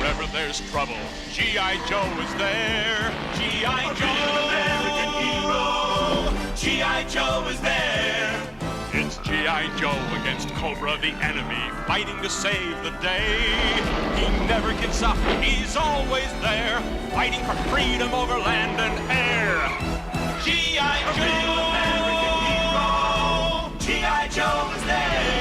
wherever there's trouble, G.I. Joe is there. G.I. Joe, American hero. G.I. Joe is there. It's G.I. Joe against Cobra, the enemy, fighting to save the day. He never gives up, he's always there, fighting for freedom over land and air. G.I. Joe! G.I. Joe is there!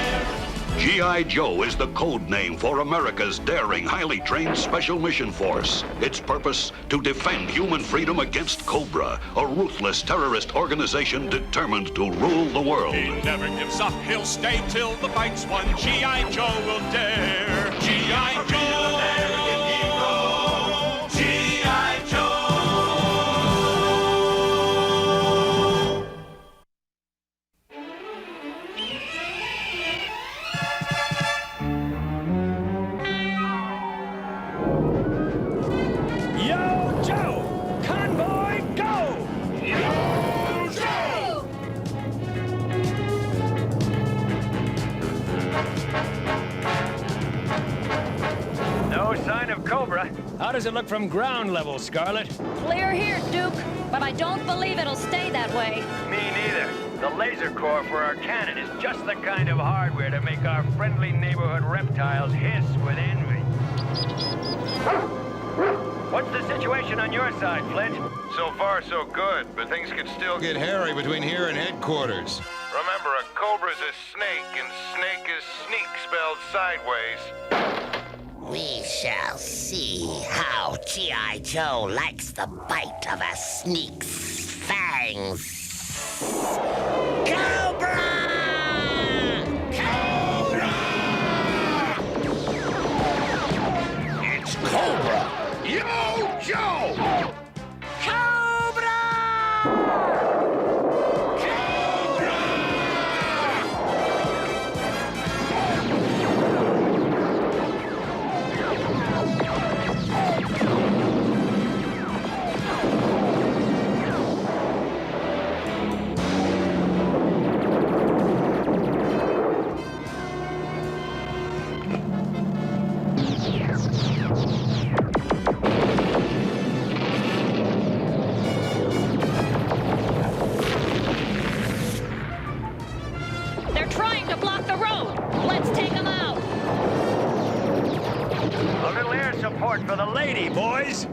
G.I. Joe is the code name for America's daring, highly trained Special Mission Force. Its purpose, to defend human freedom against Cobra, a ruthless terrorist organization determined to rule the world. He never gives up, he'll stay till the fight's won. G.I. Joe will dare. G.I. Joe, American hero. G.I. Joe. Sign of Cobra. How does it look from ground level, Scarlet? Clear here, Duke, but I don't believe it'll stay that way. Me neither. The laser core for our cannon is just the kind of hardware to make our friendly neighborhood reptiles hiss with envy. What's the situation on your side, Flint? So far, so good, but things could still get hairy between here and headquarters. Remember, a cobra's a snake, and snake is sneak spelled sideways. We shall see how G.I. Joe likes the bite of a sneak's fangs. Cobra! Cobra! It's Cobra! Yo, Joe! Cobra! They're trying to block the road. Let's take them out. A little air support for the lady, boys.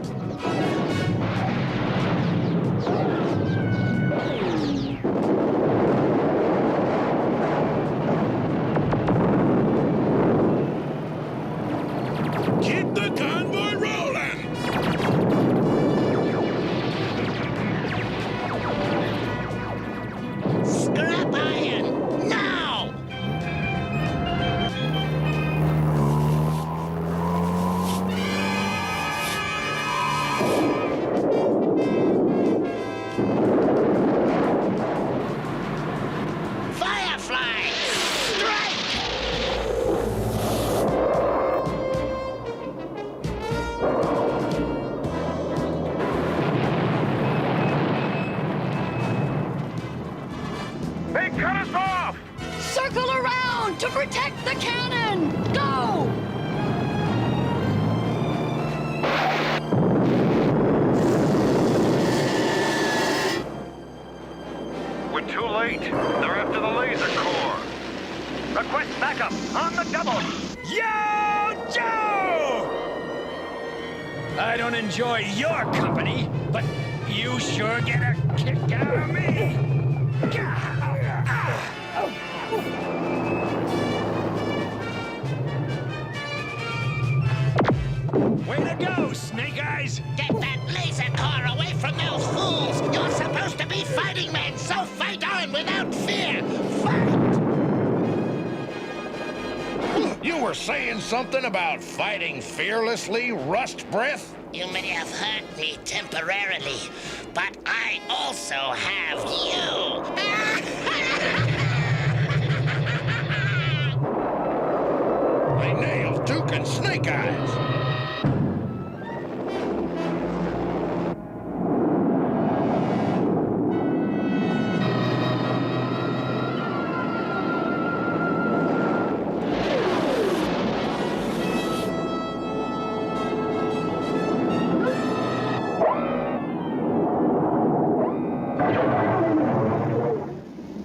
Keep the convoy rolling! Scrap iron! Now! Firefly! Strike! They cut us off! Circle around to protect the cannon. Go! We're too late. They're after the laser core. Request backup on the double. Yo, Joe! I don't enjoy your company, but you sure get a kick out of me. Way to go, Snake Eyes! Get that laser core away from those fools! You're supposed to be fighting men, so fight on without fear! Fight! You were saying something about fighting fearlessly, Rust Breath? You may have hurt me temporarily, but I also have you! They nailed Duke and Snake Eyes!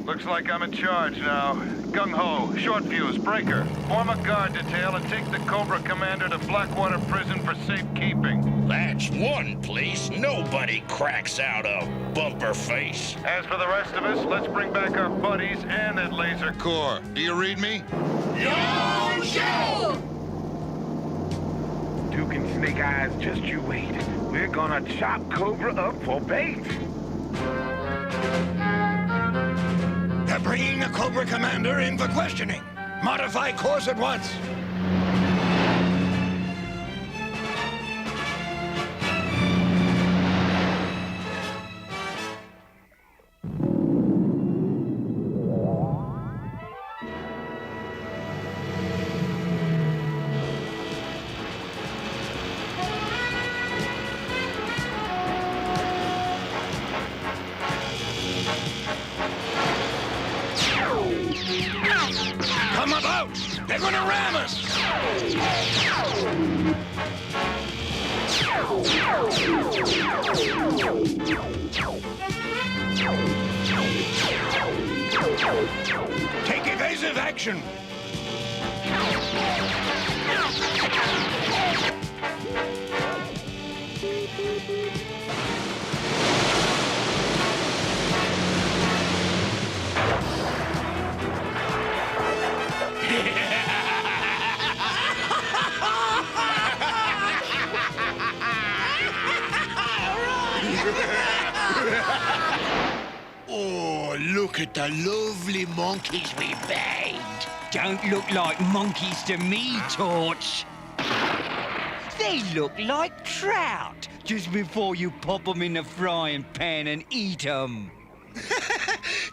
Looks like I'm in charge now. Gung-ho, short fuse, breaker. Form a guard detail and take the Cobra commander to Blackwater Prison for safekeeping. That's one place nobody cracks out of, bumper face. As for the rest of us, let's bring back our buddies and that laser core. Do you read me? Yo, Joe! Duke and Snake Eyes, just you wait. We're gonna chop Cobra up for bait. They're bringing the Cobra Commander in for questioning. Modify course at once. Come about! They're gonna ram us! Take evasive action! Oh, look at the lovely monkeys we bagged. Don't look like monkeys to me, Torch. They look like trout just before you pop them in the frying pan and eat them.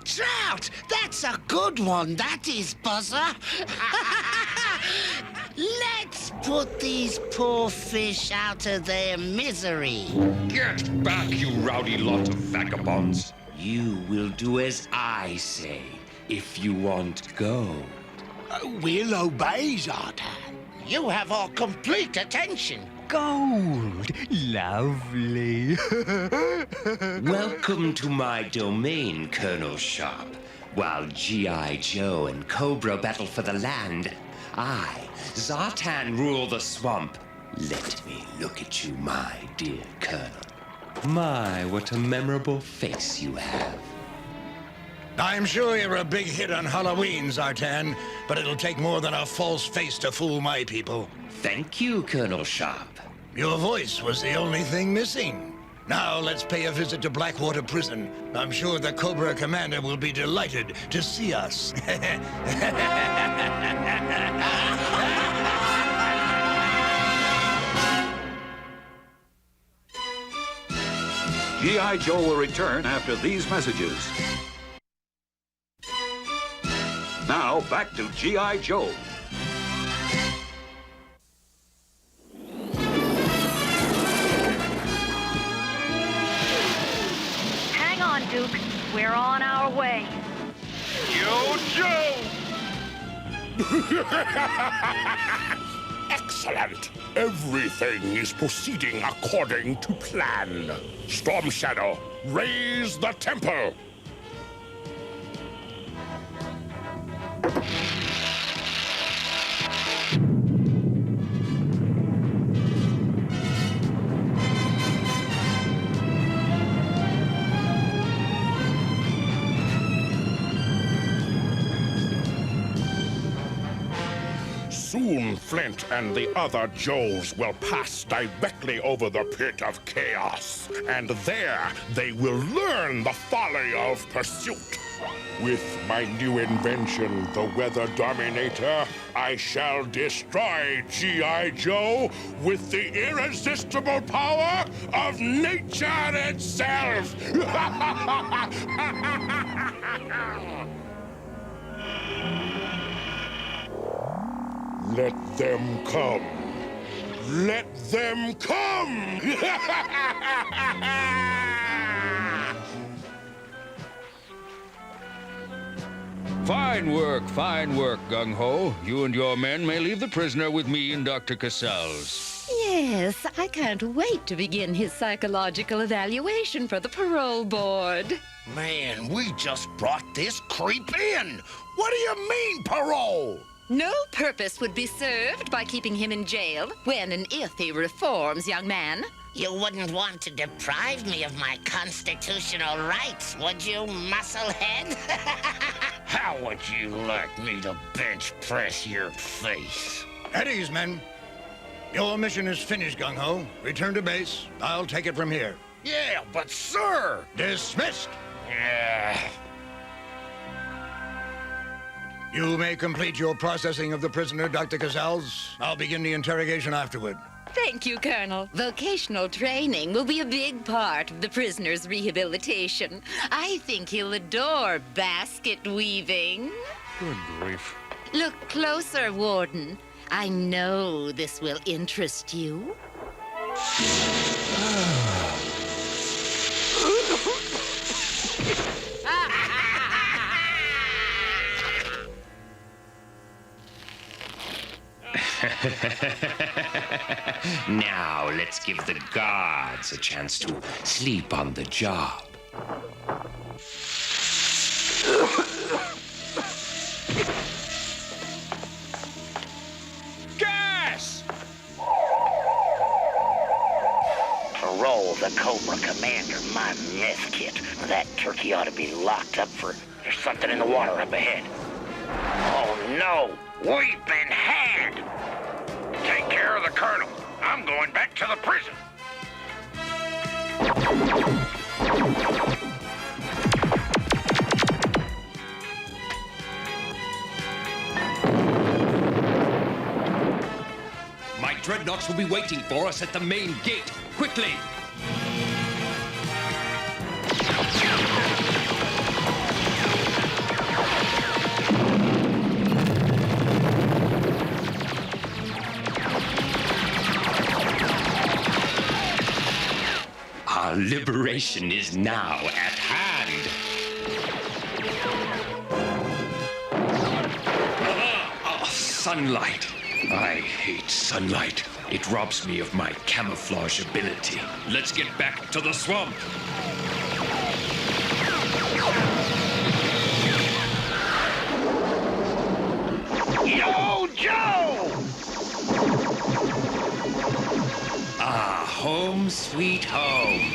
Trout! That's a good one, that is, Buzzer. Let's put these poor fish out of their misery. Get back, you rowdy lot of vagabonds. You will do as I say if you want gold. We'll obey, Zartan. You have our complete attention. Gold. Lovely. Welcome to my domain, Colonel Sharp. While G.I. Joe and Cobra battle for the land, I, Zartan, rule the swamp. Let me look at you, my dear Colonel. My, what a memorable face you have. I'm sure you're a big hit on Halloween, Zartan, but it'll take more than a false face to fool my people. Thank you, Colonel Sharp. Your voice was the only thing missing. Now let's pay a visit to Blackwater Prison. I'm sure the Cobra Commander will be delighted to see us. G.I. Joe will return after these messages. Now, back to G.I. Joe. Hang on, Duke. We're on our way. Yo, Joe! Excellent. Everything is proceeding according to plan. Storm Shadow, raise the tempo. Soon Flint and the other Joes will pass directly over the pit of chaos, and there they will learn the folly of pursuit. With my new invention, the Weather Dominator, I shall destroy G.I. Joe with the irresistible power of nature itself! Let them come. Let them come! Fine work, Gung-Ho. You and your men may leave the prisoner with me and Dr. Casals. Yes, I can't wait to begin his psychological evaluation for the parole board. Man, we just brought this creep in. What do you mean, parole? No purpose would be served by keeping him in jail when and if he reforms, young man. You wouldn't want to deprive me of my constitutional rights, would you, musclehead? How would you like me to bench press your face? At ease, men. Your mission is finished, Gung-Ho. Return to base. I'll take it from here. Yeah, but sir! Dismissed! Yeah. You may complete your processing of the prisoner, Dr. Casals. I'll begin the interrogation afterward. Thank you, Colonel. Vocational training will be a big part of the prisoner's rehabilitation. I think he'll adore basket weaving. Good grief. Look closer, Warden. I know this will interest you. Now, let's give the guards a chance to sleep on the job. Gas! Parole the Cobra Commander, my mess kit. That turkey ought to be locked up for... There's something in the water up ahead. Oh, no! We've been had! Take care of the colonel. I'm going back to the prison. My dreadnoughts will be waiting for us at the main gate. Quickly! Our liberation is now at hand. Sunlight. I hate sunlight. It robs me of my camouflage ability. Let's get back to the swamp. Yo, Joe! Ah, home sweet home.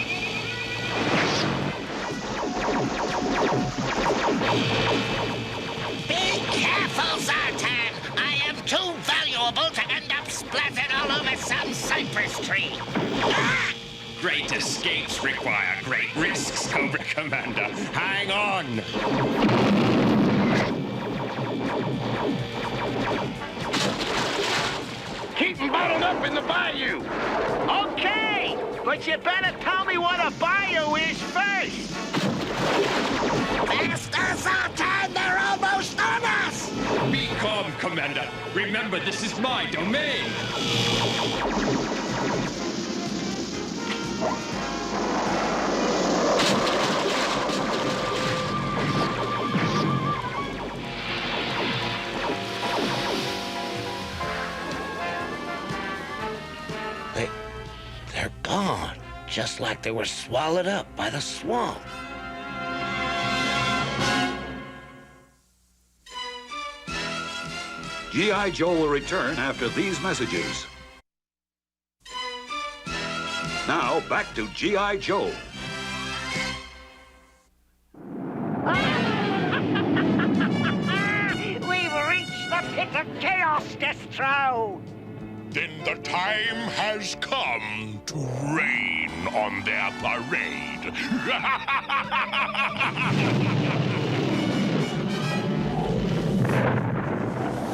Be careful, Zartan! I am too valuable to end up splattered all over some cypress tree. Ah! Great escapes require great risks, Cobra Commander. Hang on. Keep them bottled up in the bayou. Okay, but you better tell me what a bayou is first. Faster, Zartan! They're almost on us! Be calm, Commander. Remember, this is my domain. They're gone, just like they were swallowed up by the swamp. G.I. Joe will return after these messages. Now, back to G.I. Joe. We've reached the pit of chaos, Destro. Then the time has come to rain on their parade.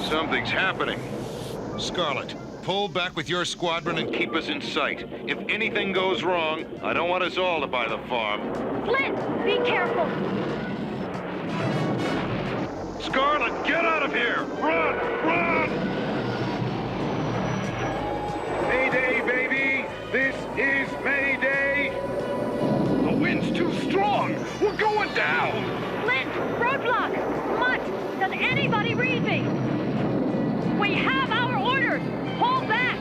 Something's happening. Scarlet, pull back with your squadron and keep us in sight. If anything goes wrong, I don't want us all to buy the farm. Flint, be careful! Scarlet, get out of here! Run! Run! Mayday, baby! This is Mayday! The wind's too strong! We're going down! Flint, roadblock! Mutt, does anybody read me? We have our orders! Hold back!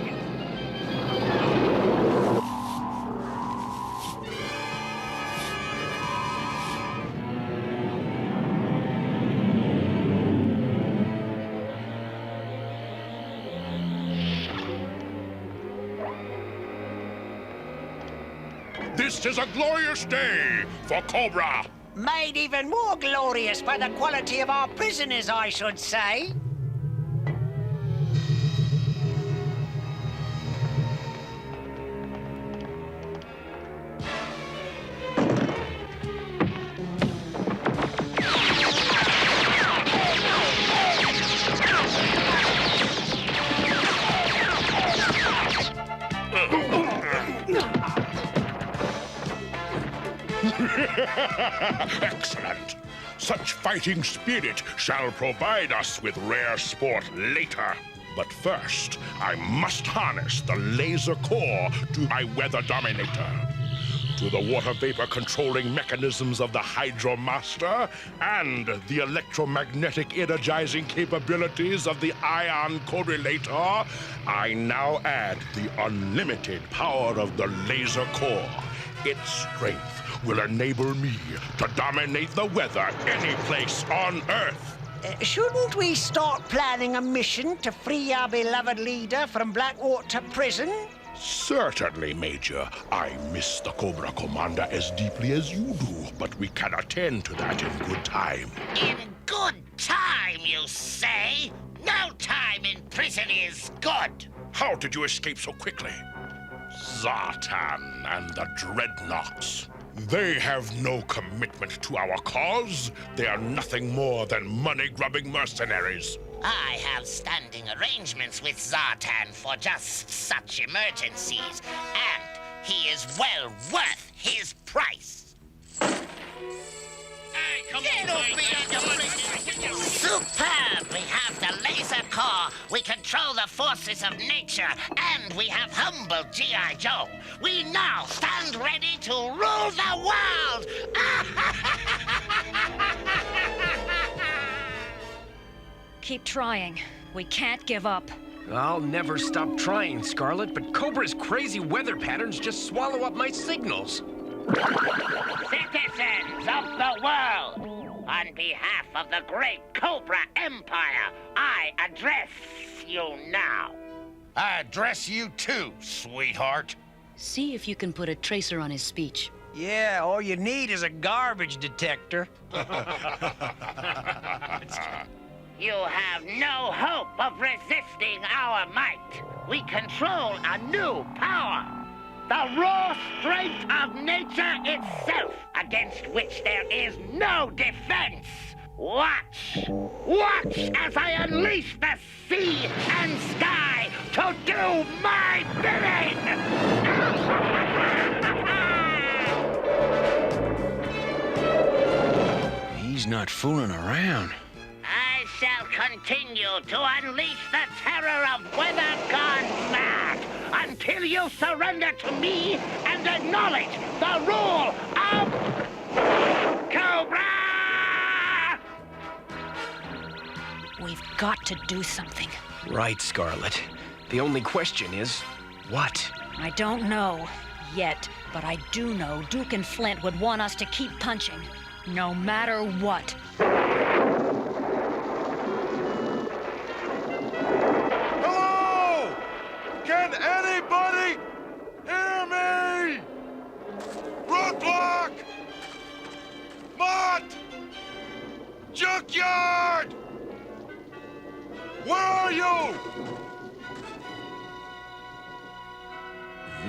This is a glorious day for Cobra. Made even more glorious by the quality of our prisoners, I should say. Excellent. Such fighting spirit shall provide us with rare sport later. But first, I must harness the laser core to my weather dominator. To the water vapor controlling mechanisms of the Hydro Master and the electromagnetic energizing capabilities of the ion correlator, I now add the unlimited power of the laser core. Its strength will enable me to dominate the weather any place on Earth. Shouldn't we start planning a mission to free our beloved leader from Blackwater Prison? Certainly, Major. I miss the Cobra Commander as deeply as you do, but we can attend to that in good time. In good time, you say? No time in prison is good. How did you escape so quickly? Zartan and the Dreadnoks. They have no commitment to our cause. They are nothing more than money-grubbing mercenaries. I have standing arrangements with Zartan for just such emergencies, and he is well worth his price. Superb! We have the laser core, we control the forces of nature, and we have humble G.I. Joe. We now stand ready to rule the world! Keep trying. We can't give up. I'll never stop trying, Scarlet, but Cobra's crazy weather patterns just swallow up my signals. Citizens of the world, on behalf of the great Cobra Empire, I address you now. I address you too, sweetheart. See if you can put a tracer on his speech. Yeah, all you need is a garbage detector. You have no hope of resisting our might. We control a new power. The raw strength of nature itself, against which there is no defense. Watch! Watch as I unleash the sea and sky to do my bidding! He's not fooling around. I shall continue to unleash the terror of weather gone mad until you surrender to me and acknowledge the rule of Cobra! We've got to do something. Right, Scarlet. The only question is, what? I don't know yet, but I do know Duke and Flint would want us to keep punching, no matter what. Hello! Can anybody hear me? Roadblock! Mott! Junkyard! Where are you?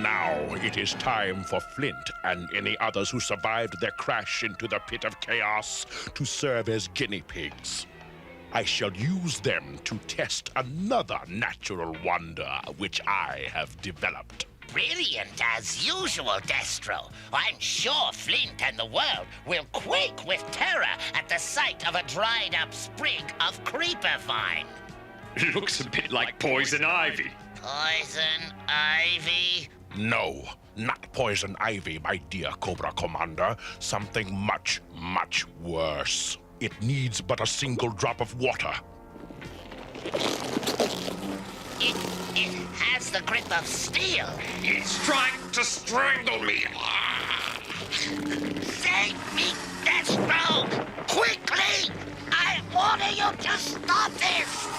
Now it is time for Flint and any others who survived their crash into the pit of chaos to serve as guinea pigs. I shall use them to test another natural wonder which I have developed. Brilliant as usual, Destro. I'm sure Flint and the world will quake with terror at the sight of a dried-up sprig of creeper vine. Looks a bit like poison ivy. Poison ivy? No, not poison ivy, my dear Cobra Commander. Something much, much worse. It needs but a single drop of water. It has the grip of steel. He's trying to strangle me. Save me, Destro! Quickly! I order you to stop this!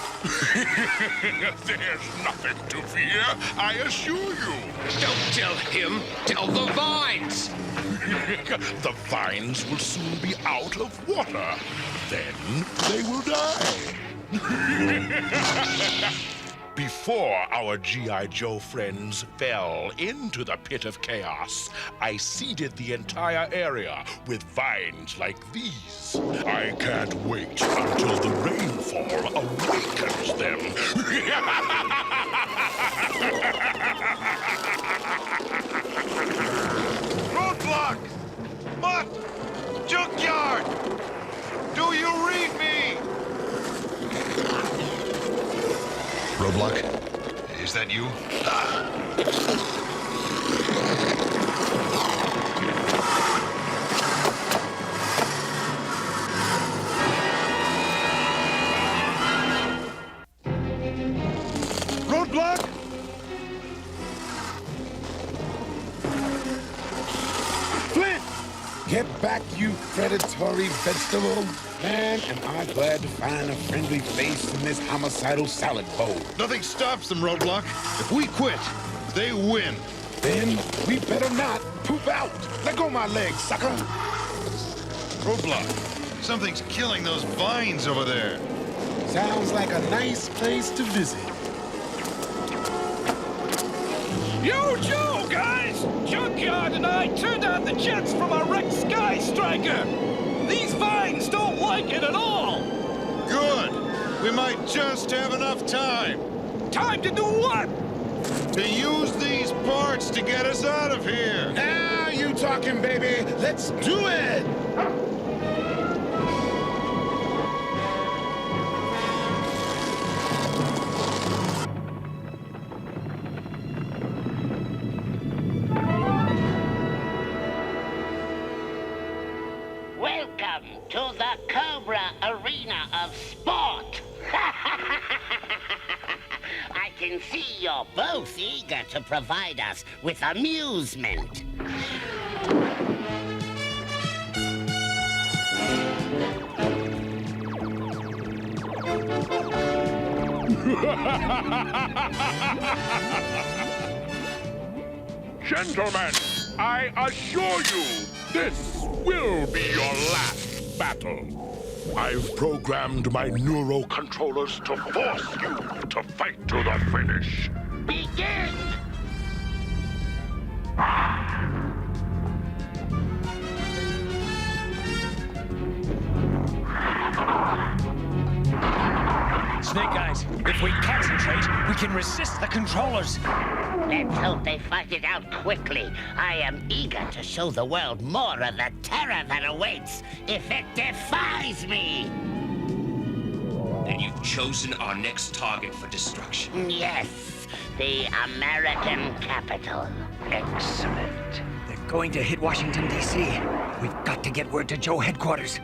There's nothing to fear, I assure you. Don't tell him, tell the vines. The vines will soon be out of water. Then they will die. Before our G.I. Joe friends fell into the pit of chaos, I seeded the entire area with vines like these. I can't wait until the rainfall awakens them. Roadblock! Mutt! Junkyard! Do you read me? Roadblock, is that you? Roadblock! Flint! Get back, you predatory vegetable. Man, am I glad to find a friendly face in this homicidal salad bowl. Nothing stops them, Roadblock. If we quit, they win. Then we better not poop out. Let go of my legs, sucker. Roadblock, something's killing those vines over there. Sounds like a nice place to visit. Yo, Joe, guys! Junkyard and I turned out the jets from our wrecked Sky Striker. These vines don't like it at all. Good. We might just have enough time. Time to do what? To use these parts to get us out of here. Now you talking, baby. Let's do it. Welcome to the Cobra Arena of Sport. I can see you're both eager to provide us with amusement. Gentlemen, I assure you, this will be your last battle. I've programmed my neurocontrollers to force you to fight to the finish. Begin! Snake Eyes, if we concentrate, we can resist the controllers. Let's hope they fight it out quickly. I am eager to show the world more of the terror that awaits if it defies me. And you've chosen our next target for destruction. Yes, the American capital. Excellent. They're going to hit Washington, D.C. We've got to get word to Joe headquarters.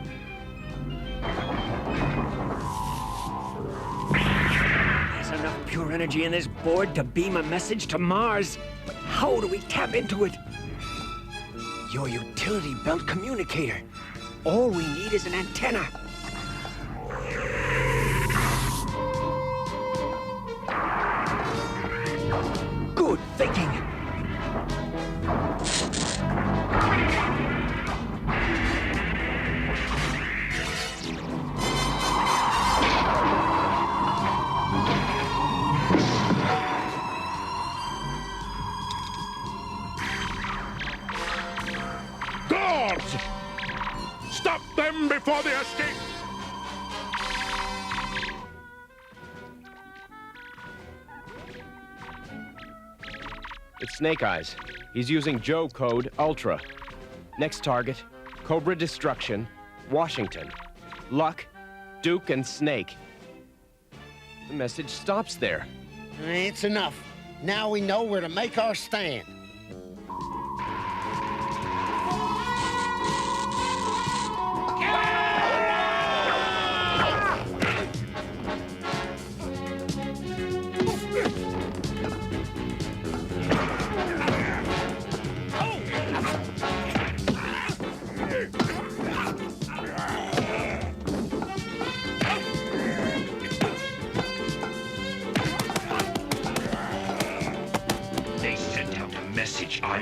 There's enough pure energy in this board to beam a message to Mars. But how do we tap into it? Your utility belt communicator. All we need is an antenna. Good thinking. Guards! Stop them before they escape! It's Snake Eyes. He's using Joe code Ultra. Next target, Cobra Destruction, Washington. Luck, Duke, and Snake. The message stops there. It's enough. Now we know where to make our stand.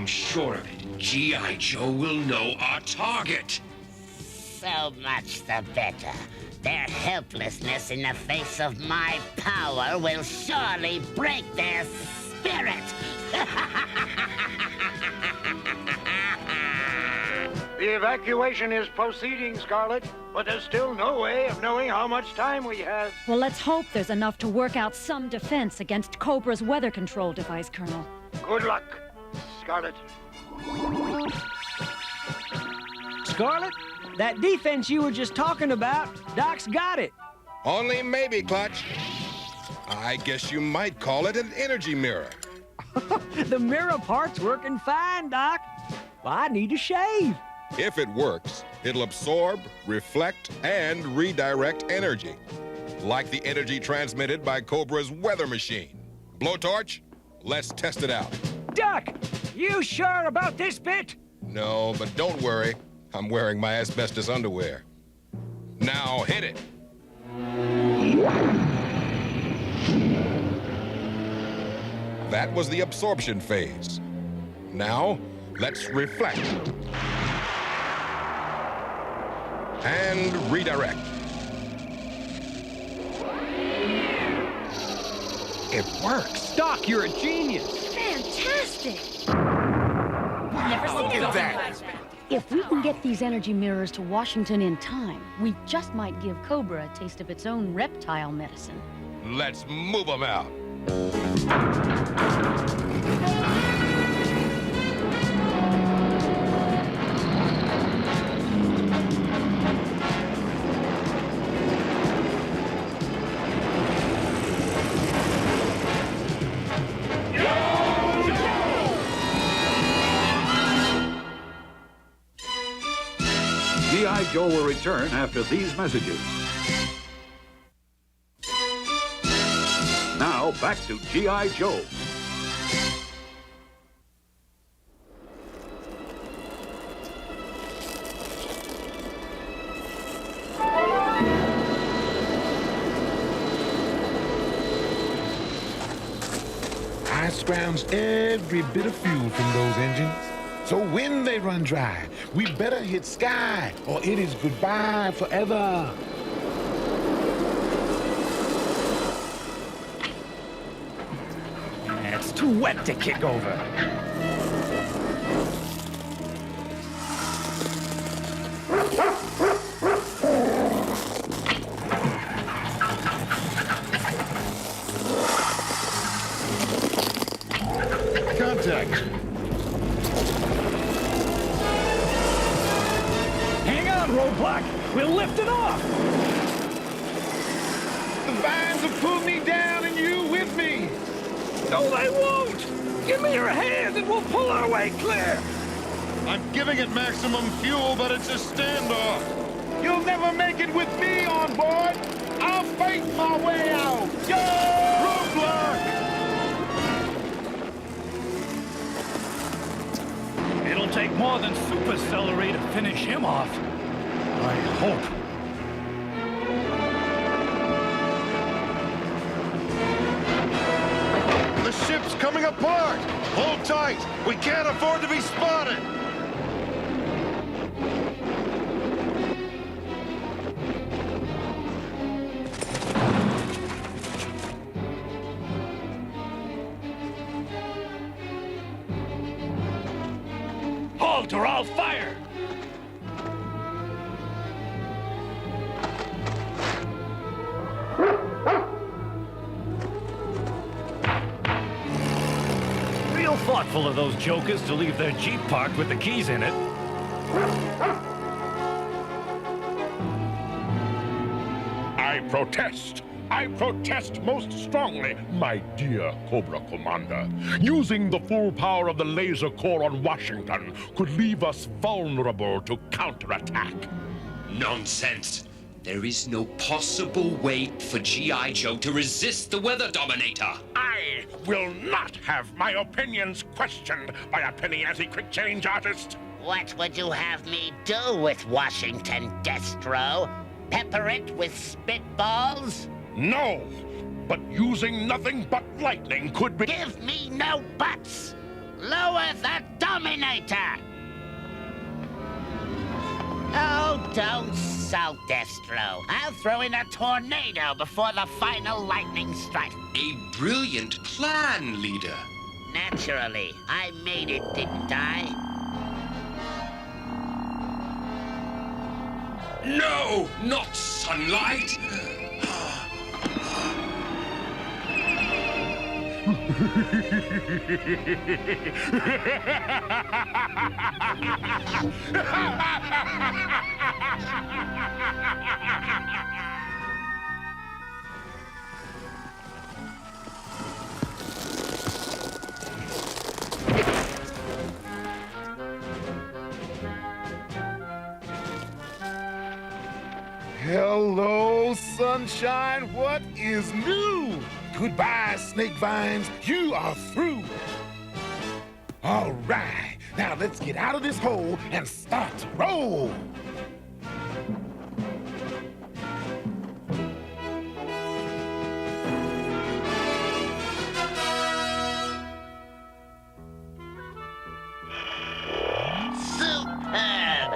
I'm sure of it. G.I. Joe will know our target. So much the better. Their helplessness in the face of my power will surely break their spirit. The evacuation is proceeding, Scarlet, but there's still no way of knowing how much time we have. Well, let's hope there's enough to work out some defense against Cobra's weather control device, Colonel. Good luck, Scarlet. Scarlet, that defense you were just talking about, Doc's got it. Only maybe, Clutch. I guess you might call it an energy mirror. The mirror part's working fine, Doc. Well, I need to shave. If it works, it'll absorb, reflect, and redirect energy. Like the energy transmitted by Cobra's weather machine. Blowtorch, let's test it out. Doc, you sure about this bit? No, but don't worry. I'm wearing my asbestos underwear. Now hit it. That was the absorption phase. Now, let's reflect. And redirect. It works. Doc, you're a genius. Fantastic! Never seen that. If we can get these energy mirrors to Washington in time, we just might give Cobra a taste of its own reptile medicine. Let's move them out. G.I. Joe will return after these messages. Now, back to G.I. Joe. I scrounged every bit of fuel from those engines. So when they run dry, we better hit sky, or it is goodbye forever. It's too wet to kick over. Contact. Hang on, Roadblock. We'll lift it off. The vines have pulled me down and you with me. No, they won't. Give me your hand and we'll pull our way clear. I'm giving it maximum fuel, but it's a standoff. You'll never make it with me on board. I'll fight my way out. Yo! Roadblock! It'll take more than super celery to finish him off. I hope. The ship's coming apart! Hold tight! We can't afford to be spotted! Halt or I'll fire! Real thoughtful of those jokers to leave their Jeep parked with the keys in it. I protest. I protest most strongly, my dear Cobra Commander. Using the full power of the laser core on Washington could leave us vulnerable to counterattack. Nonsense. There is no possible way for G.I. Joe to resist the weather dominator. I will not have my opinions questioned by a penny ante quick change artist. What would you have me do with Washington, Destro? Pepper it with spitballs? No, but using nothing but lightning could be... Give me no buts! Lower the dominator! Oh, don't sulk, Destro. I'll throw in a tornado before the final lightning strike. A brilliant plan, leader. Naturally. I made it, didn't I? No, not sunlight. Hello, sunshine. What is new? Goodbye, snake vines. You are through. All right. Now let's get out of this hole and start to roll. Superb!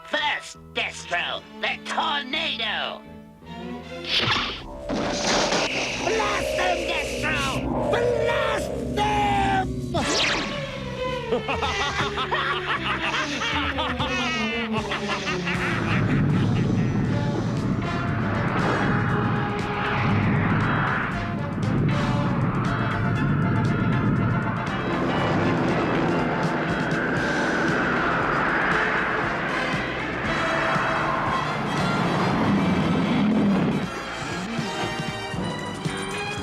First, Destro, the tornado! Blast them, Destro! Blast them!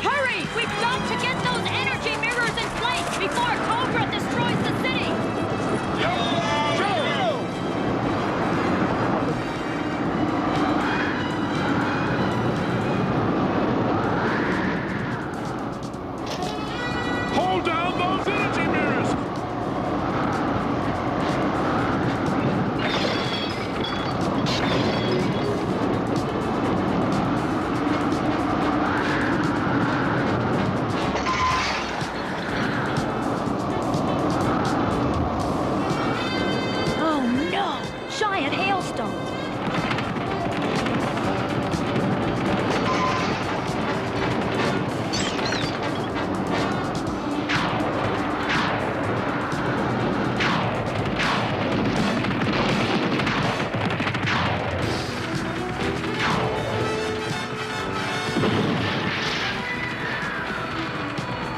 Hurry! We've got to get those energy mirrors in place before Cobra destroys the city! Hold down those energy mirrors! Oh no! Giant hailstones!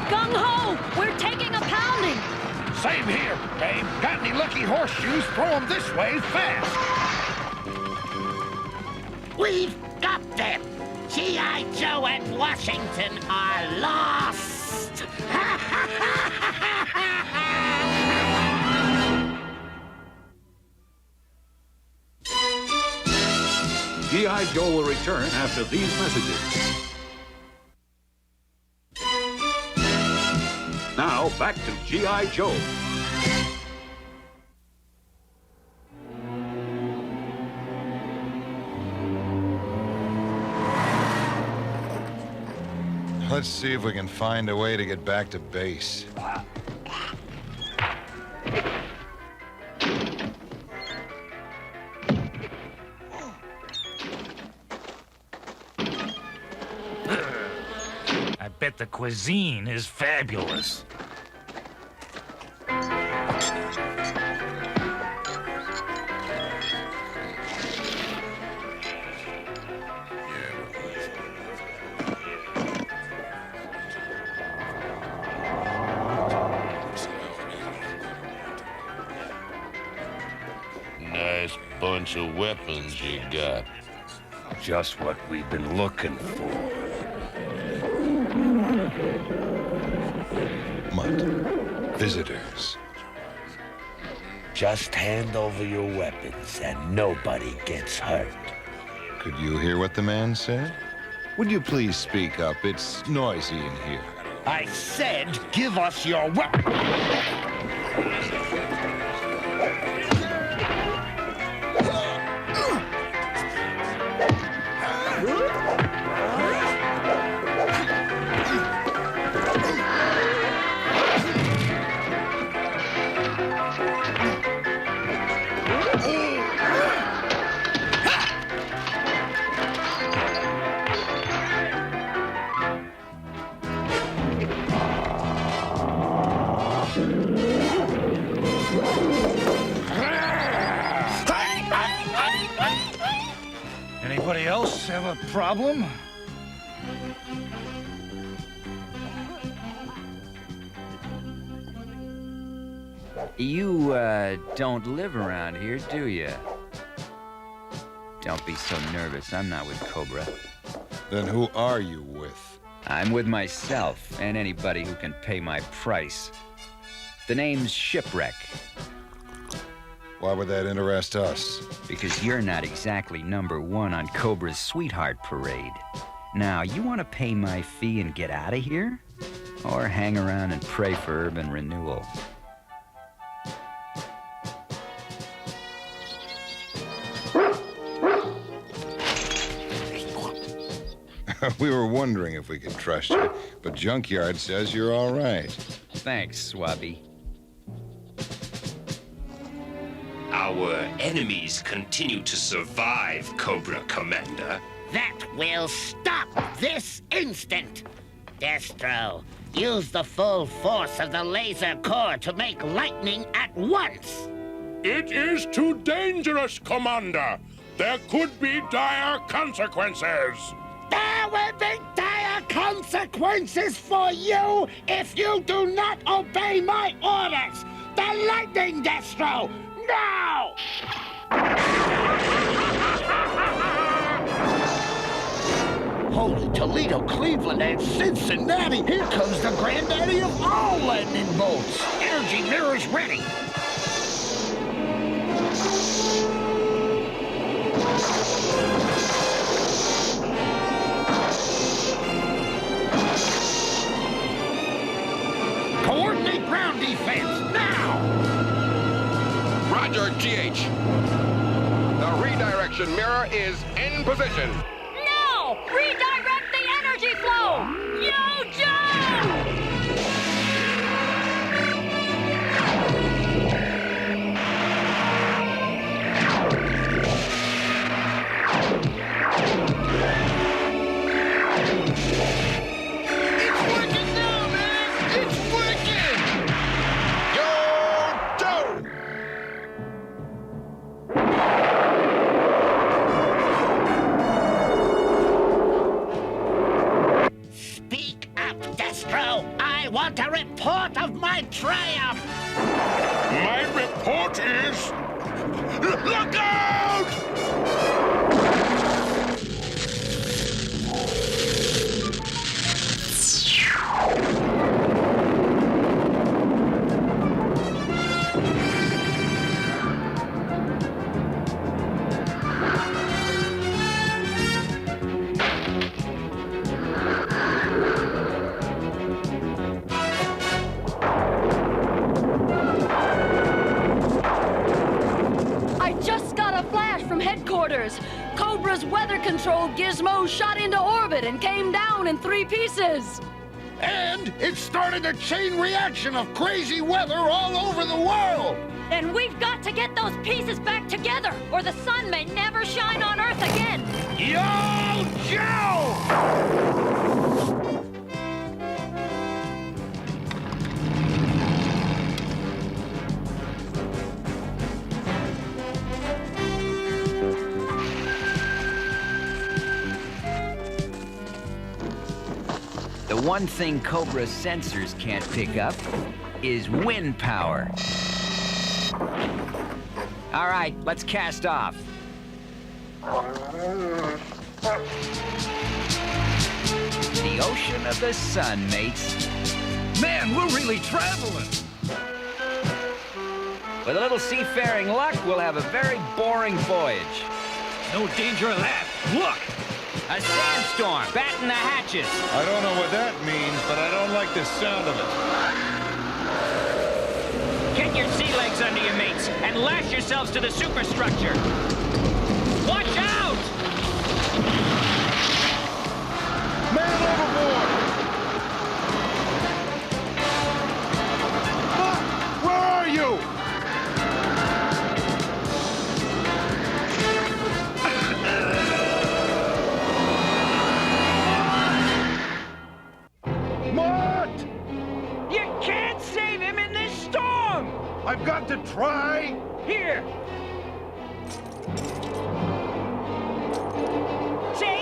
Gung ho! We're taking a pounding! Same here, babe. Got any lucky horseshoes? Throw them this way fast. We've got them! G.I. Joe and Washington are lost! G.I. Joe will return after these messages. Now, back to G.I. Joe. Let's see if we can find a way to get back to base. I bet the cuisine is fabulous. Nice bunch of weapons you got. Just what we've been looking for. Mutt, visitors. Just hand over your weapons and nobody gets hurt. Could you hear what the man said? Would you please speak up? It's noisy in here. I said, give us your weapon. us have a problem? You, don't live around here, do you? Don't be so nervous. I'm not with Cobra. Then who are you with? I'm with myself and anybody who can pay my price. The name's Shipwreck. Why would that interest us? Because you're not exactly #1 on Cobra's Sweetheart Parade. Now, you want to pay my fee and get out of here? Or hang around and pray for urban renewal? We were wondering if we could trust you, but Junkyard says you're all right. Thanks, Swabby. Our enemies continue to survive, Cobra Commander. That will stop this instant. Destro, use the full force of the laser core to make lightning at once. It is too dangerous, Commander. There could be dire consequences. There will be dire consequences for you if you do not obey my orders. The lightning, Destro! Now! Holy Toledo, Cleveland, and Cincinnati! Here comes the granddaddy of all lightning bolts! Energy mirrors ready! Coordinate ground defense, now! Roger, GH. The redirection mirror is in position. No! Redirect the energy flow! Yo, Joe! I want a report of my triumph! My report is... Look out! Cobra's weather control gizmo shot into orbit and came down in 3 pieces. And it started a chain reaction of crazy weather all over the world. And we've got to get those pieces back together, or the sun may never shine on Earth again. Yo, Joe! The one thing Cobra's sensors can't pick up is wind power. All right, let's cast off. The ocean of the sun, mates. Man, we're really traveling. With a little seafaring luck, we'll have a very boring voyage. No danger of that. Look! A sandstorm, batten the hatches. I don't know what that means, but I don't like the sound of it. Get your sea legs under you, mates, and lash yourselves to the superstructure. Watch out! Man overboard! Where are you? I've got to try. Here. Say,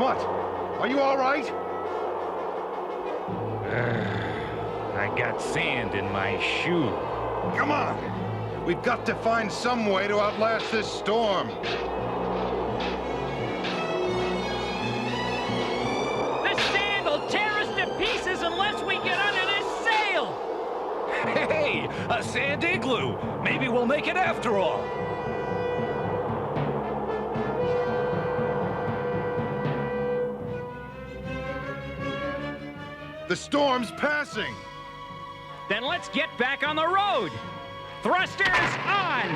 What? Are you all right? I got sand in my shoe. Come on. We've got to find some way to outlast this storm. This sand will tear us to pieces unless we get under this sail! Hey, a sand igloo. Maybe we'll make it after all. The storm's passing. Then let's get back on the road! Thrusters on!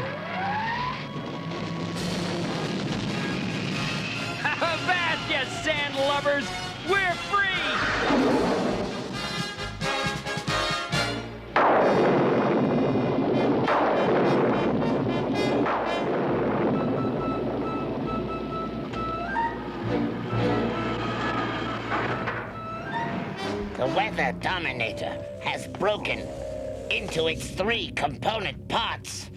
Avast, you sand lovers! We're free! The Weather Dominator has broken into its 3 component parts,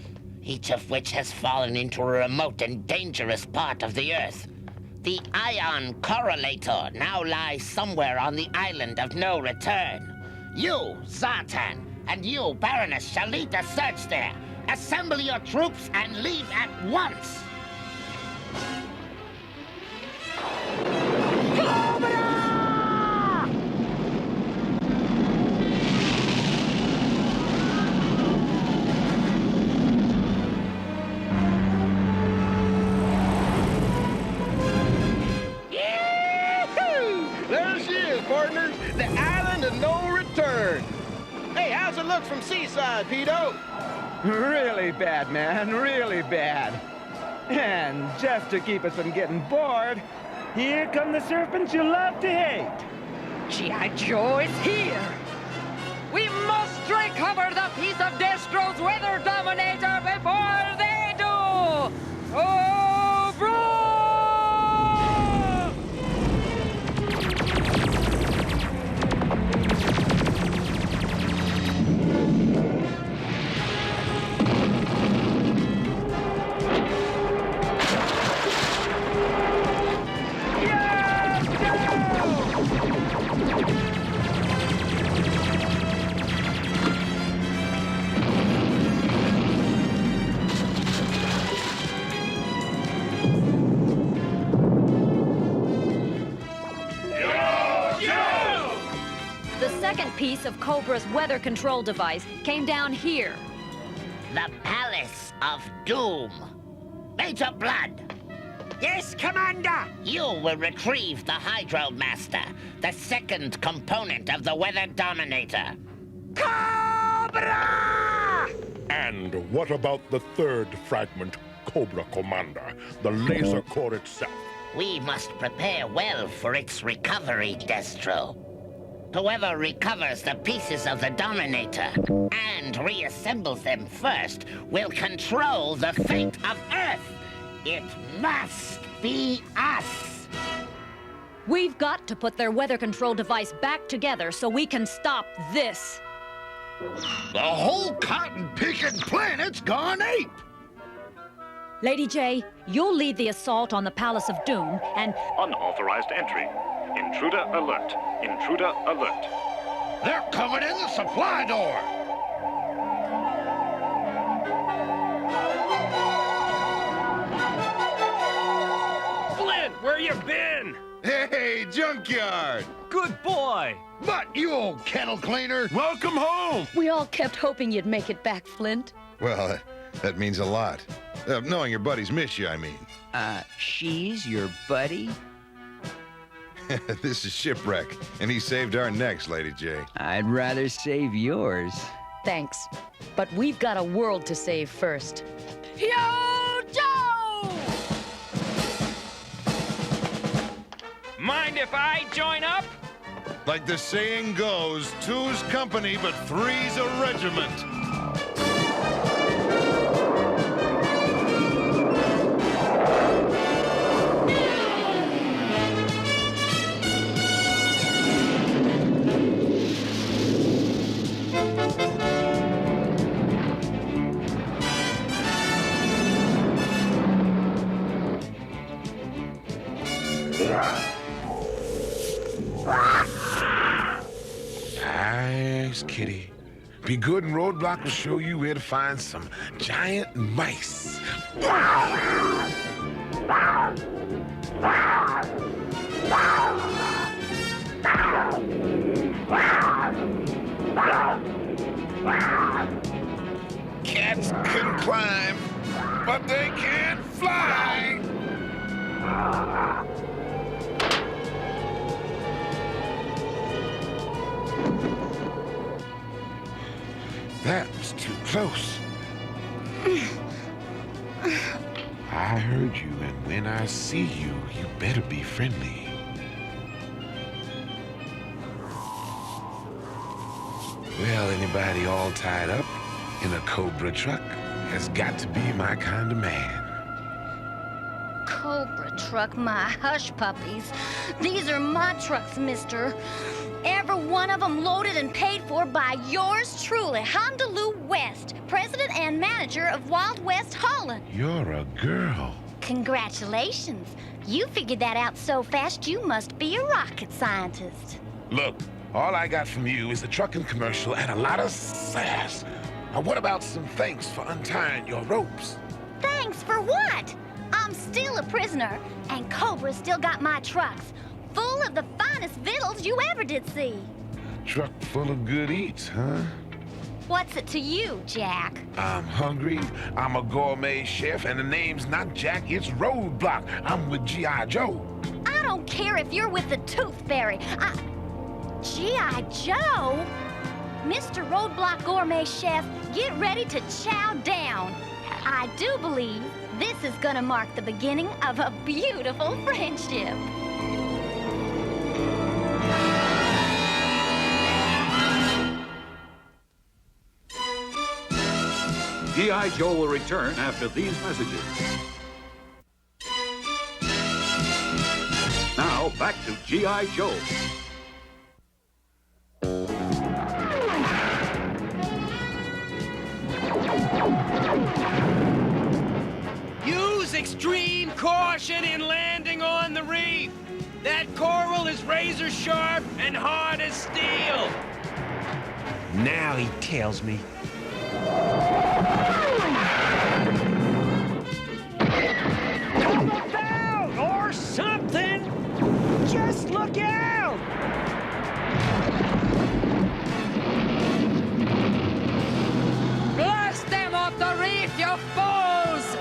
each of which has fallen into a remote and dangerous part of the Earth. The ion correlator now lies somewhere on the island of no return. You, Zartan, and you, Baroness, shall lead the search there. Assemble your troops and leave at once. Partner, the island of no return. Hey, how's it look from seaside, Pedo? Really bad, man, really bad. And just to keep us from getting bored, here come the serpents you love to hate. G.I. Joe is here! We must recover the piece of Destro's Weather Dominator before they do! Oh, bro! Piece of Cobra's weather control device came down here. The Palace of Doom. Major Blood. Yes, Commander! You will retrieve the Hydromaster, the 2nd component of the Weather Dominator. Cobra! And what about the 3rd fragment, Cobra Commander, the laser core itself? We must prepare well for its recovery, Destro. Whoever recovers the pieces of the Dominator and reassembles them first will control the fate of Earth. It must be us. We've got to put their weather control device back together so we can stop this. The whole cotton-picking planet's gone ape. Lady J, you'll lead the assault on the Palace of Doom and... Unauthorized entry. Intruder alert. Intruder alert. They're coming in the supply door. Flint, where you been? Hey, junkyard. Good boy. But you old kettle cleaner. Welcome home. We all kept hoping you'd make it back, Flint. Well, that means a lot. Knowing your buddies miss you, I mean. She's your buddy? This is Shipwreck, and he saved our necks, Lady J. I'd rather save yours. Thanks. But we've got a world to save first. Yo, Joe! Mind if I join up? Like the saying goes, 2's company, but 3's a regiment. Nice, kitty. Be good and Roadblock will show you where to find some giant mice. Cats can climb, but they can't fly. That was too close. I heard you, and when I see you, you better be friendly. Well, anybody all tied up in a Cobra truck has got to be my kind of man. Cobra truck, my hush puppies. These are my trucks, mister. Every one of them loaded and paid for by yours truly, Honolulu West, president and manager of Wild West Holland. You're a girl. Congratulations. You figured that out so fast you must be a rocket scientist. Look, all I got from you is a trucking commercial and a lot of sass. Now, what about some thanks for untying your ropes? Thanks for what? I'm still a prisoner, and Cobra's still got my trucks, full of the finest victuals you ever did see. Truck full of good eats, huh? What's it to you, Jack? I'm hungry, I'm a gourmet chef, and the name's not Jack, it's Roadblock. I'm with G.I. Joe. I don't care if you're with the Tooth Fairy. G.I. Joe? Mr. Roadblock Gourmet Chef, get ready to chow down. I do believe this is gonna mark the beginning of a beautiful friendship. G.I. Joe will return after these messages. Now, back to G.I. Joe. Use extreme caution in landing on the reef. That coral is razor sharp and hard as steel. Now he tells me. Double down or something! Just look out! Blast them off the reef, you fools!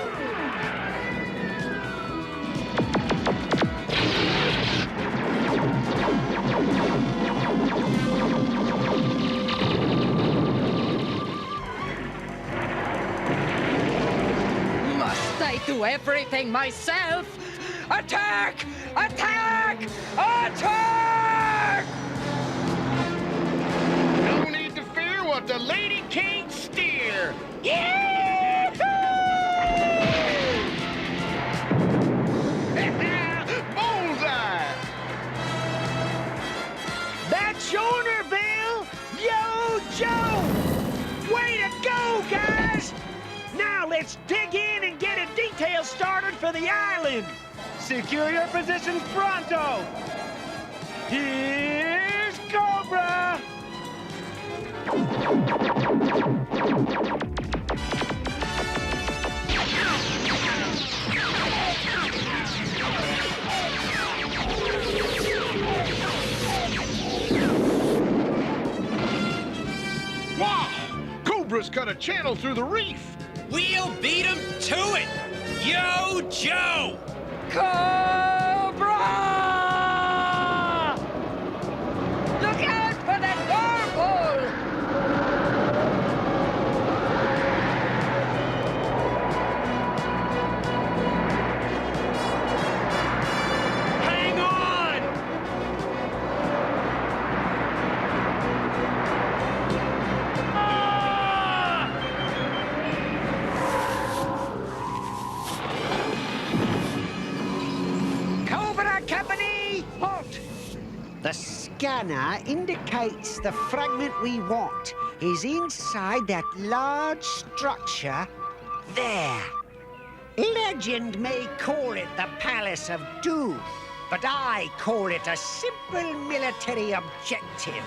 Must I do everything myself? Attack! Attack! Attack! No need to fear what the lady can't steer. Bullseye! That's your Bill! Yo, Joe! Way to go, guys! Now let's dig in and get a detail started for the island. Secure your positions pronto. Here's Cobra! Wow! Cobra's cut a channel through the reef. We'll beat him to it! Yo, Joe! Cobra! Look out for that whirlpool! Hang on! Cobra Company, halt! The scanner indicates the fragment we want is inside that large structure there. Legend may call it the Palace of Doom, but I call it a simple military objective.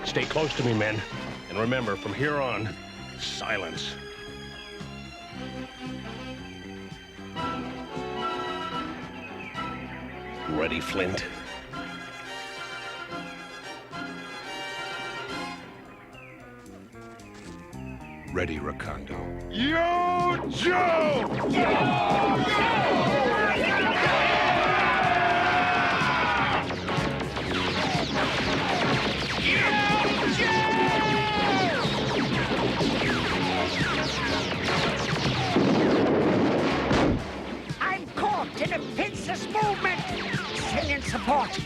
Stay close to me, men. And remember, from here on, silence. Ready, Flint? Ready, Recondo. Yo, Joe! I'm caught in a fencer's movement. Send in support.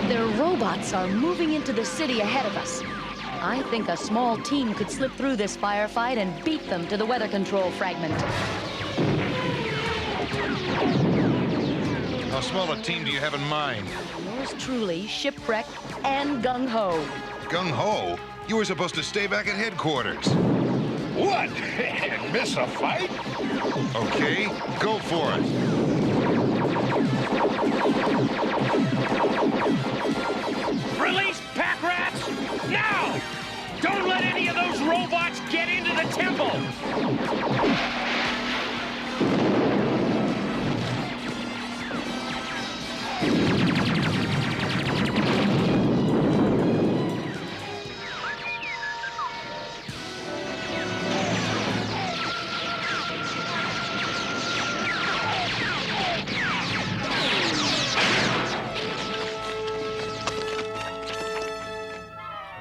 Their robots are moving into the city ahead of us. I think a small team could slip through this firefight and beat them to the weather control fragment. How small a team do you have in mind? Yours truly, Shipwreck and Gung Ho. Gung Ho? You were supposed to stay back at headquarters. What? Miss a fight? Okay, go for it. Release pack rats! Now! Don't let any of those robots get into the temple!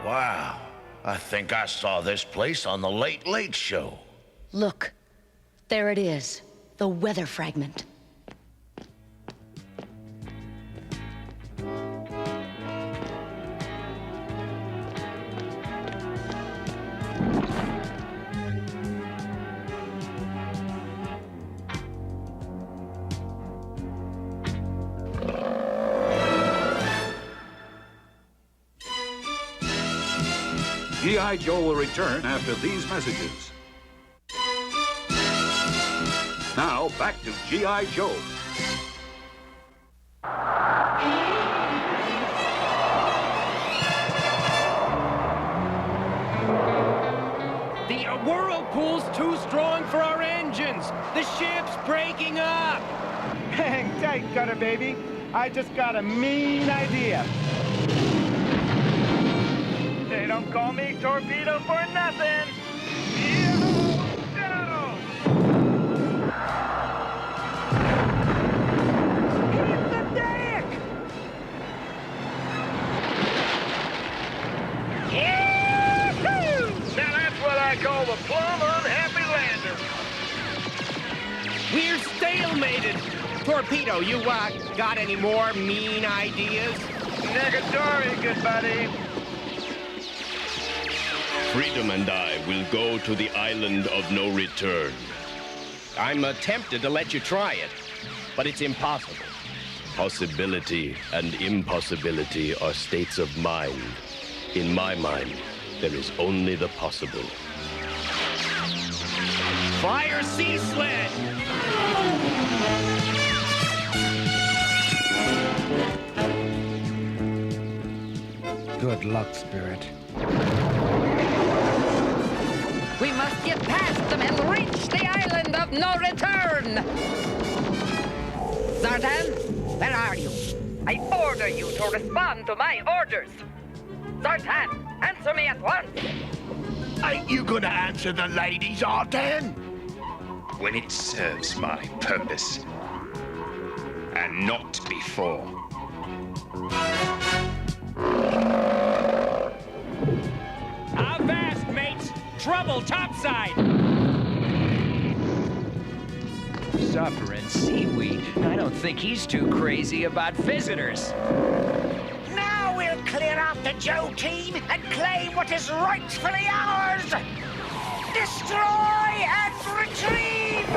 Wow. I think I saw this place on the Late Late Show. Look, there it is, the weather fragment. G.I. Joe will return after these messages. Now, back to G.I. Joe. The whirlpool's too strong for our engines! The ship's breaking up! Hang tight, Cutter Baby. I just got a mean idea. They don't call me Torpedo for nothing. Hit the deck! Yahoo! Now that's what I call the plumb unhappy lander. We're stalemated. Torpedo, you got any more mean ideas? Negatory, good buddy. Freedom and I will go to the island of no return. I'm tempted to let you try it, but it's impossible. Possibility and impossibility are states of mind. In my mind, there is only the possible. Fire sea sled! Good luck, Spirit. We must get past them and reach the island of no return! Zartan, where are you? I order you to respond to my orders! Zartan, answer me at once! Ain't you gonna answer the lady, Zartan? When it serves my purpose, and not before. trouble topside! Suffering seaweed. I don't think he's too crazy about visitors. Now we'll clear out the Joe team and claim what is rightfully ours! Destroy and retrieve!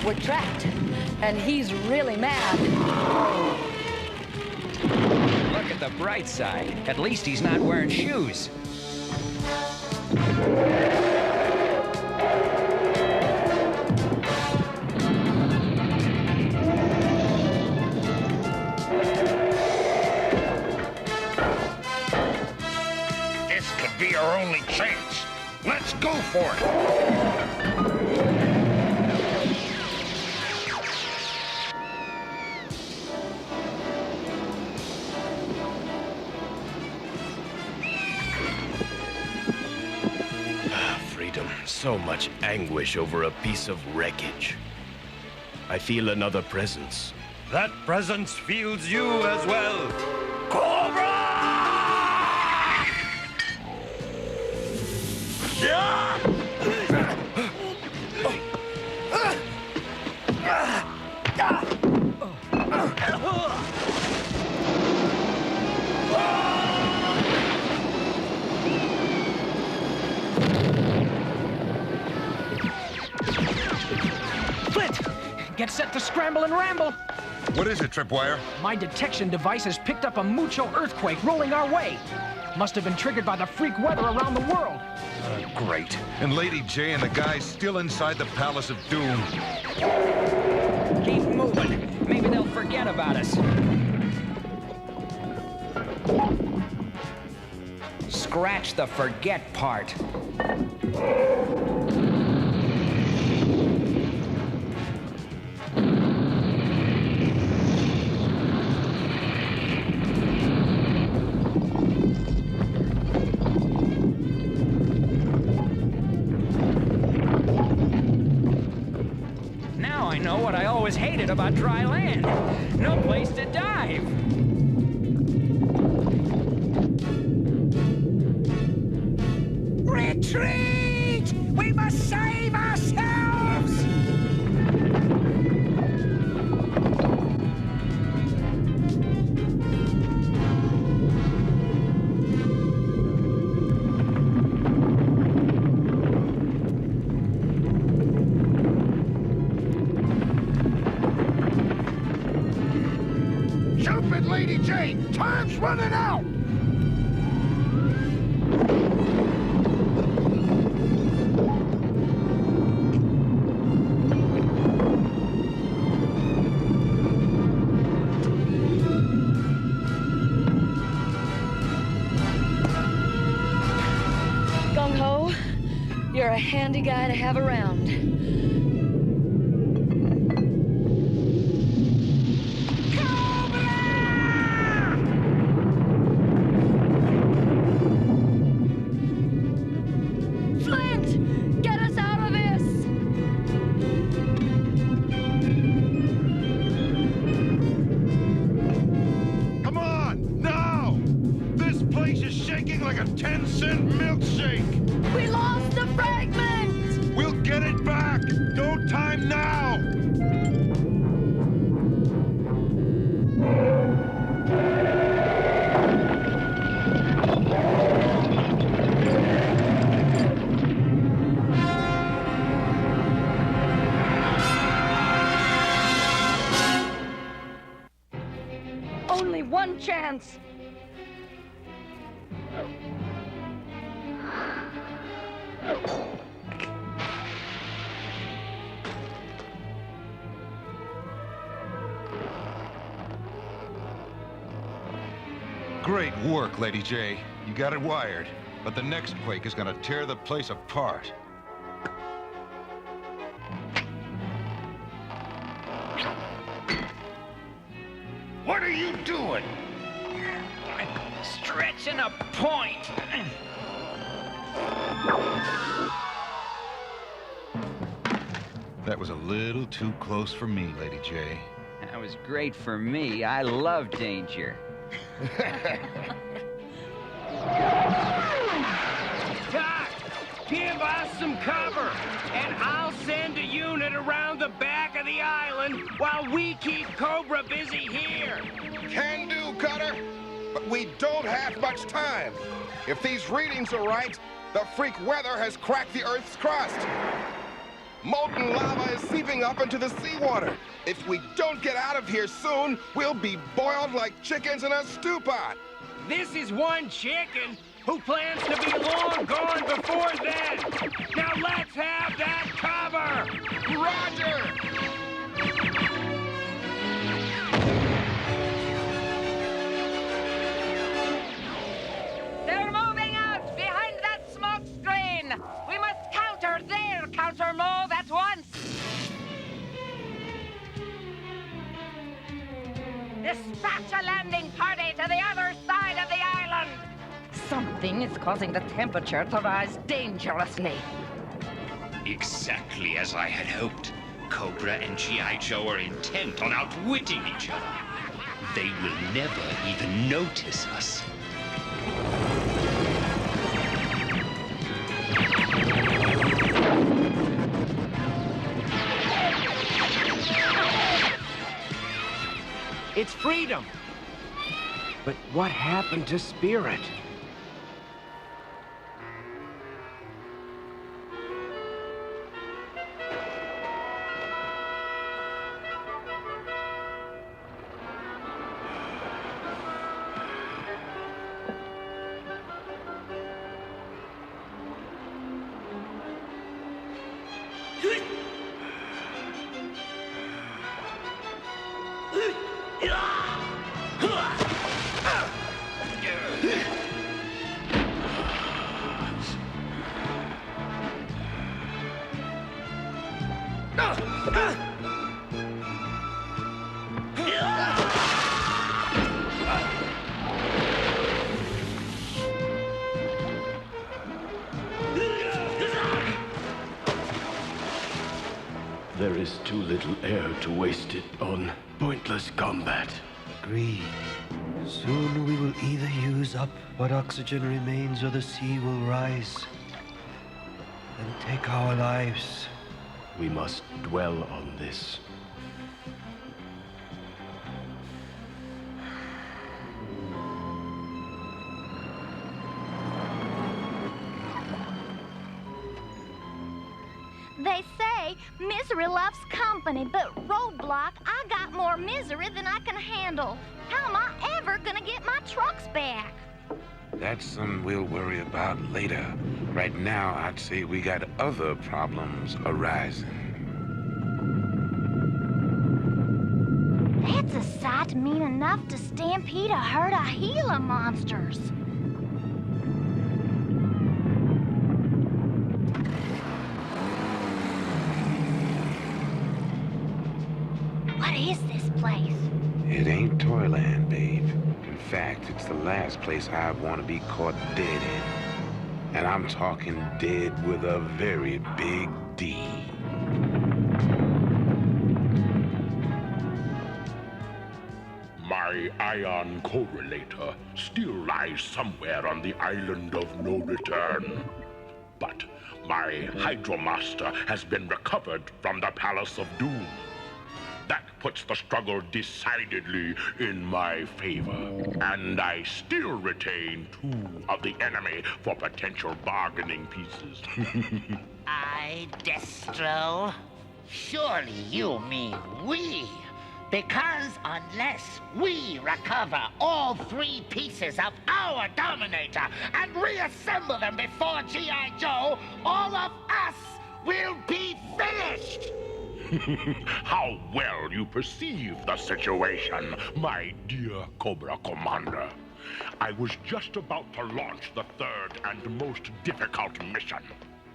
We're trapped, and he's really mad. Look at the bright side. At least he's not wearing shoes. This could be our only chance. Let's go for it! So much anguish over a piece of wreckage. I feel another presence. That presence feels you as well. Cobra! Get set to scramble and ramble. What is it, Tripwire? My detection device has picked up a mucho earthquake rolling our way. Must have been triggered by the freak weather around the world. Great. And Lady J and the guys still inside the Palace of Doom. Keep moving. Maybe they'll forget about us. Scratch the forget part. Now I know what I always hated about dry land. No place to dive. Retreat! We must save ourselves! Jump it, Lady J! Time's running out! Gung-ho, you're a handy guy to have around. Flint! Get us out of this! Come on, now! This place is shaking like a 10-cent milkshake! We lost the fragment! We'll get it back! No time now! Only one chance. Great work, Lady J. You got it wired. But the next quake is gonna tear the place apart. What are you doing? Stretching a point. That was a little too close for me, Lady J. That was great for me. I love danger. Doc, give us some cover, and I'll send a unit around the back of the island while we keep Cobra busy here. Can do, Cutter. But we don't have much time. If these readings are right, the freak weather has cracked the Earth's crust. Molten lava is seeping up into the seawater. If we don't get out of here soon, we'll be boiled like chickens in a stew pot. This is one chicken who plans to be long gone before then. Now let's have that cover! Roger! They're moving out behind that smoke screen. We must counter their counter move at once. Dispatch a landing party to the other side of the island. Something is causing the temperature to rise dangerously. Exactly as I had hoped. Cobra and G.I. Joe are intent on outwitting each other. They will never even notice us. It's freedom. But what happened to Spirit? There is too little air to waste it on pointless combat. Agreed. Soon we will either use up what oxygen remains or the sea will rise and take our lives. We must dwell on this. They say misery loves company, but Roadblock, I got more misery than I can handle. How am I ever gonna get my trucks back? That's something we'll worry about later. Right now, I'd say we got other problems arising. That's a sight mean enough to stampede a herd of Gila monsters. What is this place? It ain't Toyland, babe. In fact, it's the last place I want to be caught dead in. And I'm talking dead with a very big D. My ion correlator still lies somewhere on the island of no return. But my Hydromaster has been recovered from the Palace of Doom. That puts the struggle decidedly in my favor. And I still retain 2 of the enemy for potential bargaining pieces. Destro. Surely you mean we. Because unless we recover all 3 pieces of our Dominator and reassemble them before G.I. Joe, all of us will be finished! How well you perceive the situation, my dear Cobra Commander. I was just about to launch the 3rd and most difficult mission.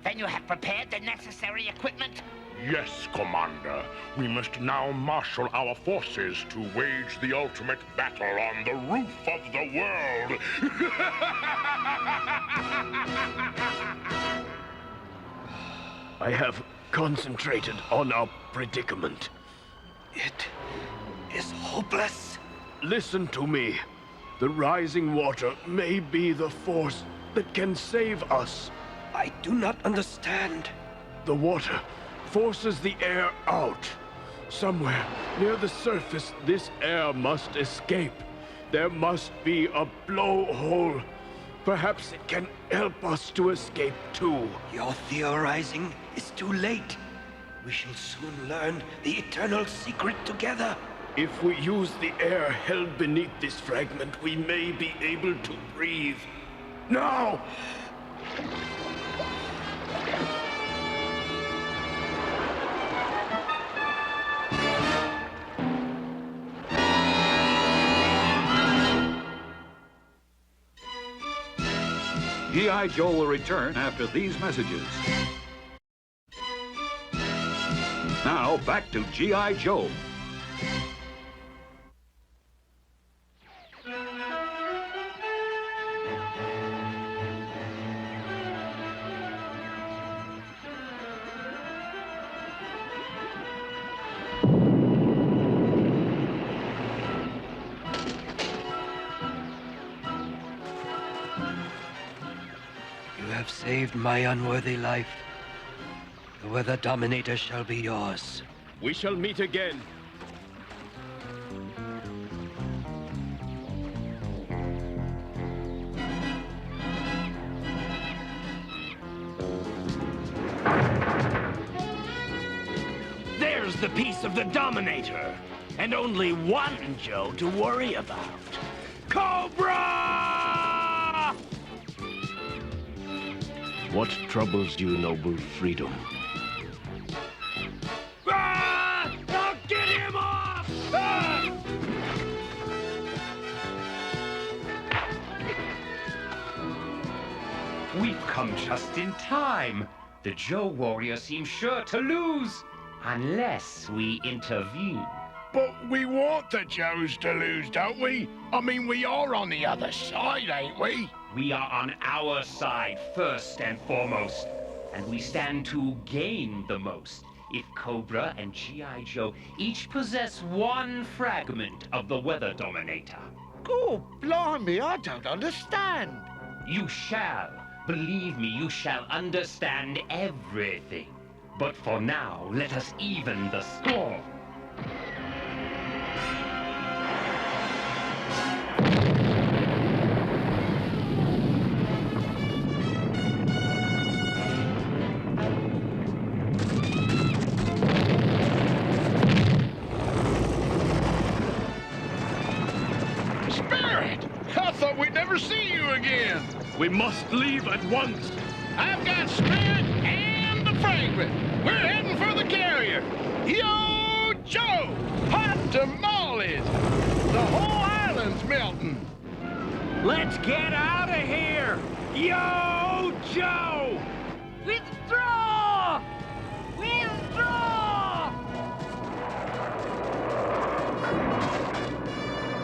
Then you have prepared the necessary equipment? Yes, Commander. We must now marshal our forces to wage the ultimate battle on the roof of the world. I have concentrated on our predicament. is hopeless. Listen to me. The rising water may be the force that can save us. I do not understand. The water forces the air out. Somewhere near the surface, this air must escape. There must be a blowhole. Perhaps it can help us to escape too. Your theorizing is too late. We shall soon learn the eternal secret together. If we use the air held beneath this fragment, we may be able to breathe. Now! G.I. Joe will return after these messages. Now, back to G.I. Joe. You have saved my unworthy life. The Weather Dominator shall be yours. We shall meet again. There's the piece of the Dominator. And only one Joe to worry about. Cobra! What troubles you, noble freedom? Ah! Now get him off! Ah! We've come just in time. The Joe Warrior seems sure to lose, unless we intervene. But we want the Joes to lose, don't we? I mean, we are on the other side, ain't we? We are on our side first and foremost, and we stand to gain the most if Cobra and G.I. Joe each possess one fragment of the Weather Dominator. Oh, blimey, I don't understand. You shall. Believe me, you shall understand everything. But for now, let us even the score. We must leave at once. I've got Spirit and the fragment. We're heading for the carrier. Yo, Joe! Hot tamales! The whole island's melting. Let's get out of here! Yo, Joe! Withdraw! Withdraw!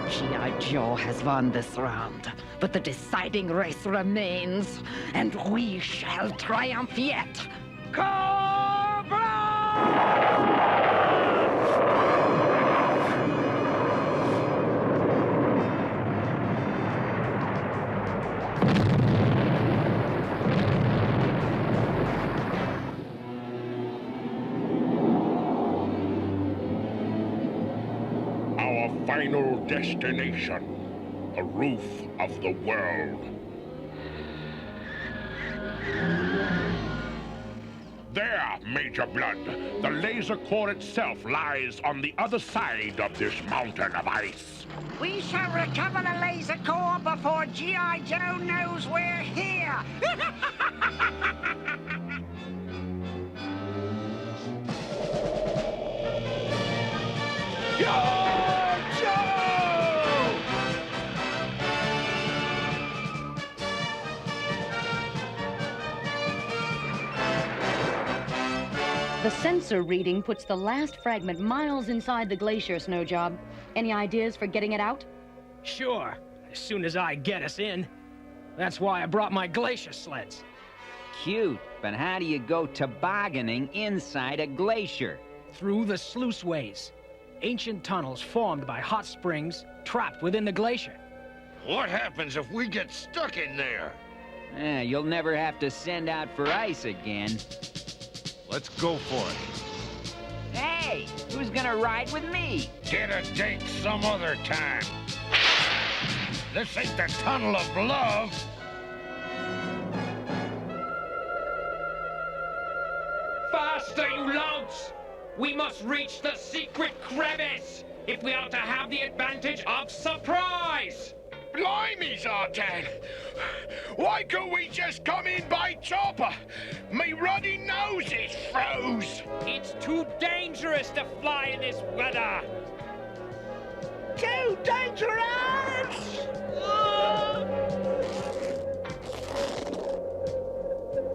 G.I. Joe has won this round, but the deciding race remains, and we shall triumph yet. Our final destination, the roof of the world. There, Major Blood. The laser core itself lies on the other side of this mountain of ice. We shall recover the laser core before G.I. Joe knows we're here! The sensor reading puts the last fragment miles inside the Glacier, Snowjob. Any ideas for getting it out? Sure, as soon as I get us in. That's why I brought my Glacier sleds. Cute, but how do you go tobogganing inside a glacier? Through the sluiceways. ancient tunnels formed by hot springs trapped within the glacier. What happens if we get stuck in there? You'll never have to send out for ice again. Let's go for it. Hey, who's gonna ride with me? Get a date some other time. This ain't the tunnel of love. Faster, you louts! We must reach the secret crevice if we are to have the advantage of surprise! Blimey, Zartan! Why can't we just come in by chopper? Me ruddy nose is froze! It's too dangerous to fly in this weather! Too dangerous!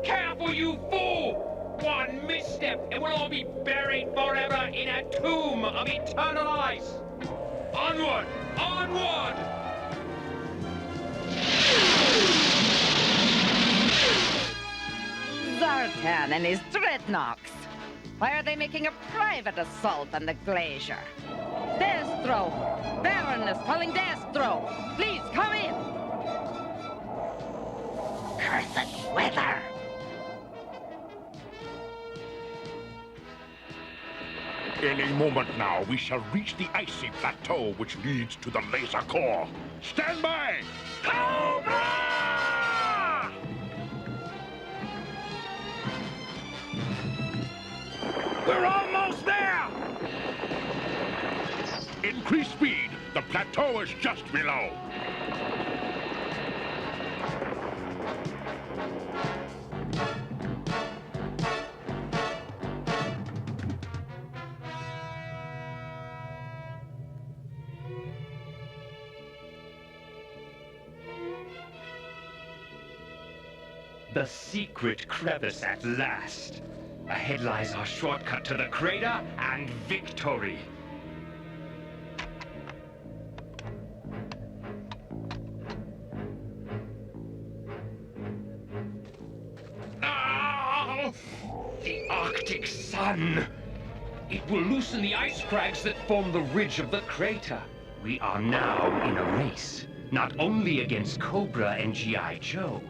Careful, you fool! One misstep and we'll all be buried forever in a tomb of eternal ice! Onward! Onward! Zartan and his dreadnoughts. Why are they making a private assault on the Glacier? Destro! Baron is calling Destro! Please come in! Cursed weather! Any moment now, we shall reach the icy plateau which leads to the laser core. Stand by! Cobra! We're almost there! Increase speed. The plateau is just below. The secret crevice at last. Ahead lies our shortcut to the crater and victory. Ah! The Arctic sun! It will loosen the ice crags that form the ridge of the crater. We are now in a race, not only against Cobra and G.I. Joe,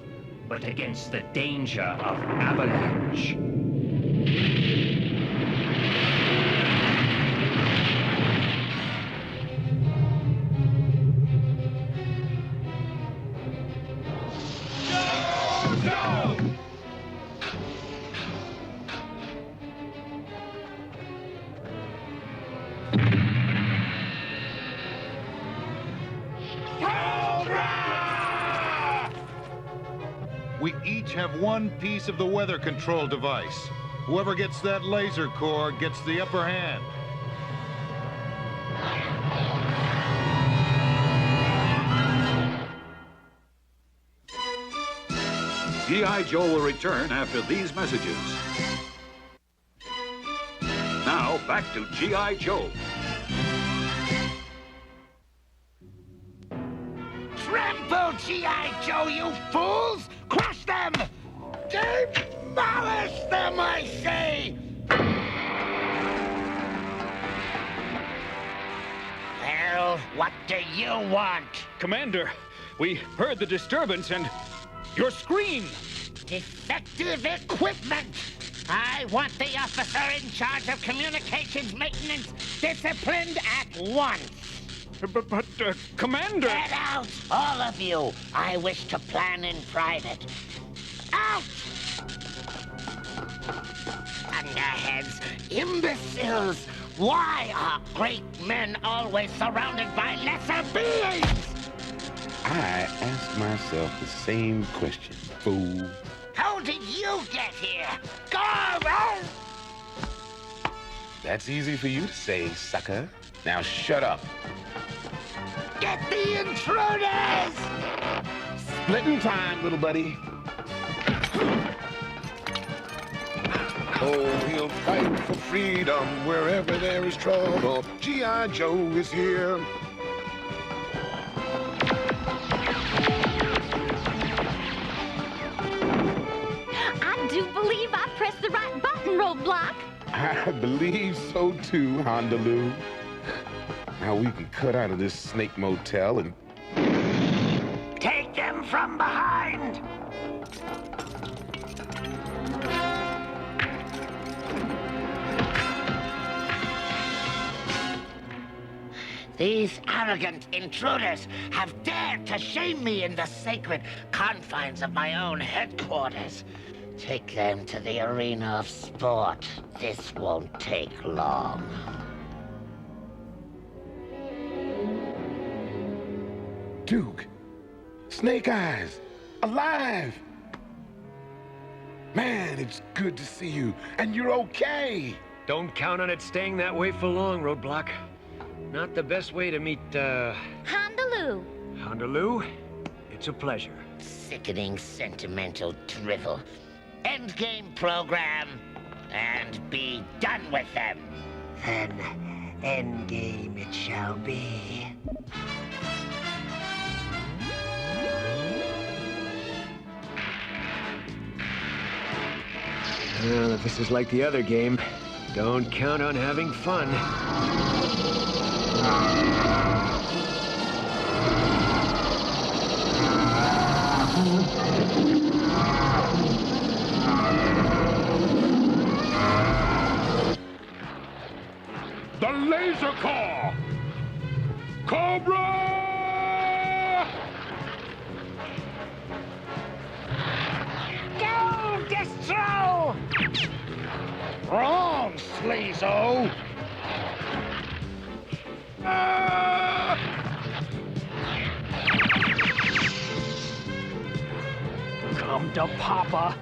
but against the danger of Avalanche. We each have one piece of the weather control device. Whoever gets that laser core gets the upper hand. G.I. Joe will return after these messages. Now, back to G.I. Joe. Trample, G.I. Joe, you fools! Crush them! Demolish them, I say! Well, what do you want? Commander, we heard the disturbance and your scream. Defective equipment! I want the officer in charge of communications maintenance disciplined at once! But, Commander... Get out, all of you! I wish to plan in private. Out! Underheads, imbeciles! Why are great men always surrounded by lesser beings? I ask myself the same question, fool. How did you get here? Go on! That's easy for you to say, sucker. Now shut up. Get the intruders! Splitting time, little buddy. Oh, he'll fight for freedom wherever there is trouble. G.I. Joe is here. I do believe I pressed the right button, Roadblock. I believe so too, Honolulu. Now we can cut out of this snake motel and... Take them from behind! These arrogant intruders have dared to shame me in the sacred confines of my own headquarters. Take them to the arena of sport. This won't take long. Duke! Snake Eyes! Alive! Man, it's good to see you, and you're okay! Don't count on it staying that way for long, Roadblock. Not the best way to meet, Handaloo. Handaloo? It's a pleasure. Sickening sentimental drivel. Endgame program, and be done with them. Then, endgame it shall be. Well, if this is like the other game, don't count on having fun. The laser core! Cobra! Go, Destro! Wrong, Sleazo! Come to Papa.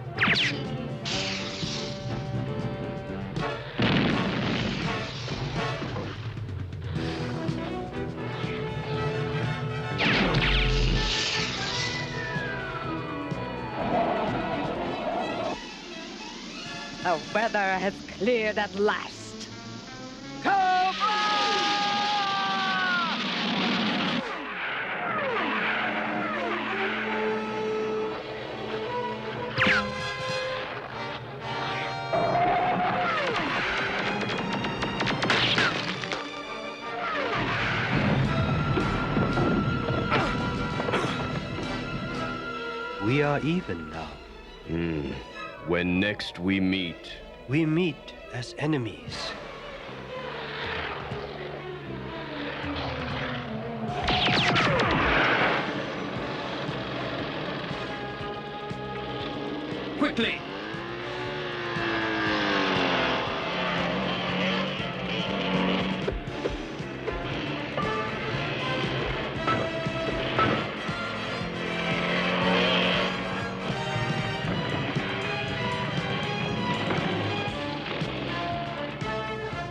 The weather has cleared at last. Cobra! We are even now. When next we meet... We meet as enemies. Quickly!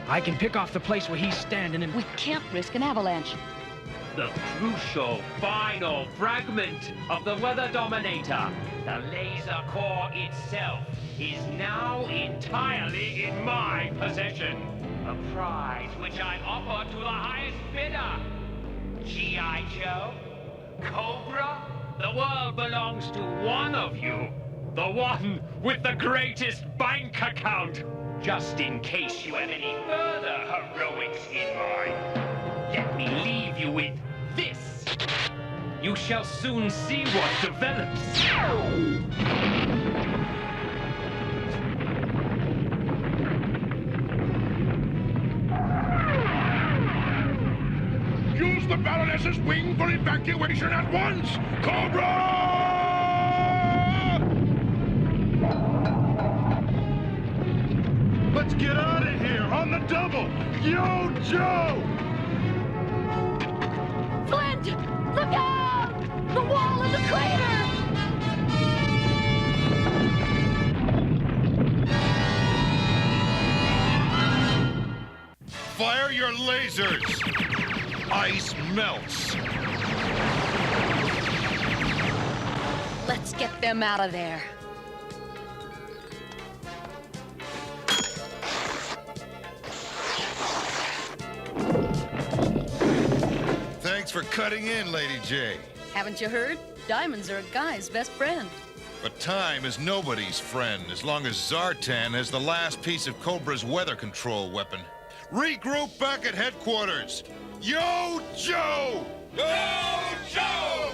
I can pick off the place where he's standing and... We can't risk an avalanche. The crucial, final fragment of the Weather Dominator, the laser core itself, is now entirely in my possession. A prize which I offer to the highest bidder. G.I. Joe, Cobra, the world belongs to one of you. The one with the greatest bank account. Just in case you have any further heroics in mind, let me leave you with this. You shall soon see what develops. Use the Baroness's wing for evacuation at once! Cobra! Let's get out of here on the double! Yo, Joe! Flint! Look out! The wall of the crater! Fire your lasers! Ice melts! Let's get them out of there. Thanks for cutting in, Lady J. Haven't you heard? Diamonds are a guy's best friend. But time is nobody's friend as long as Zartan has the last piece of Cobra's weather control weapon. Regroup back at headquarters! Yo, Joe! Yo, Joe!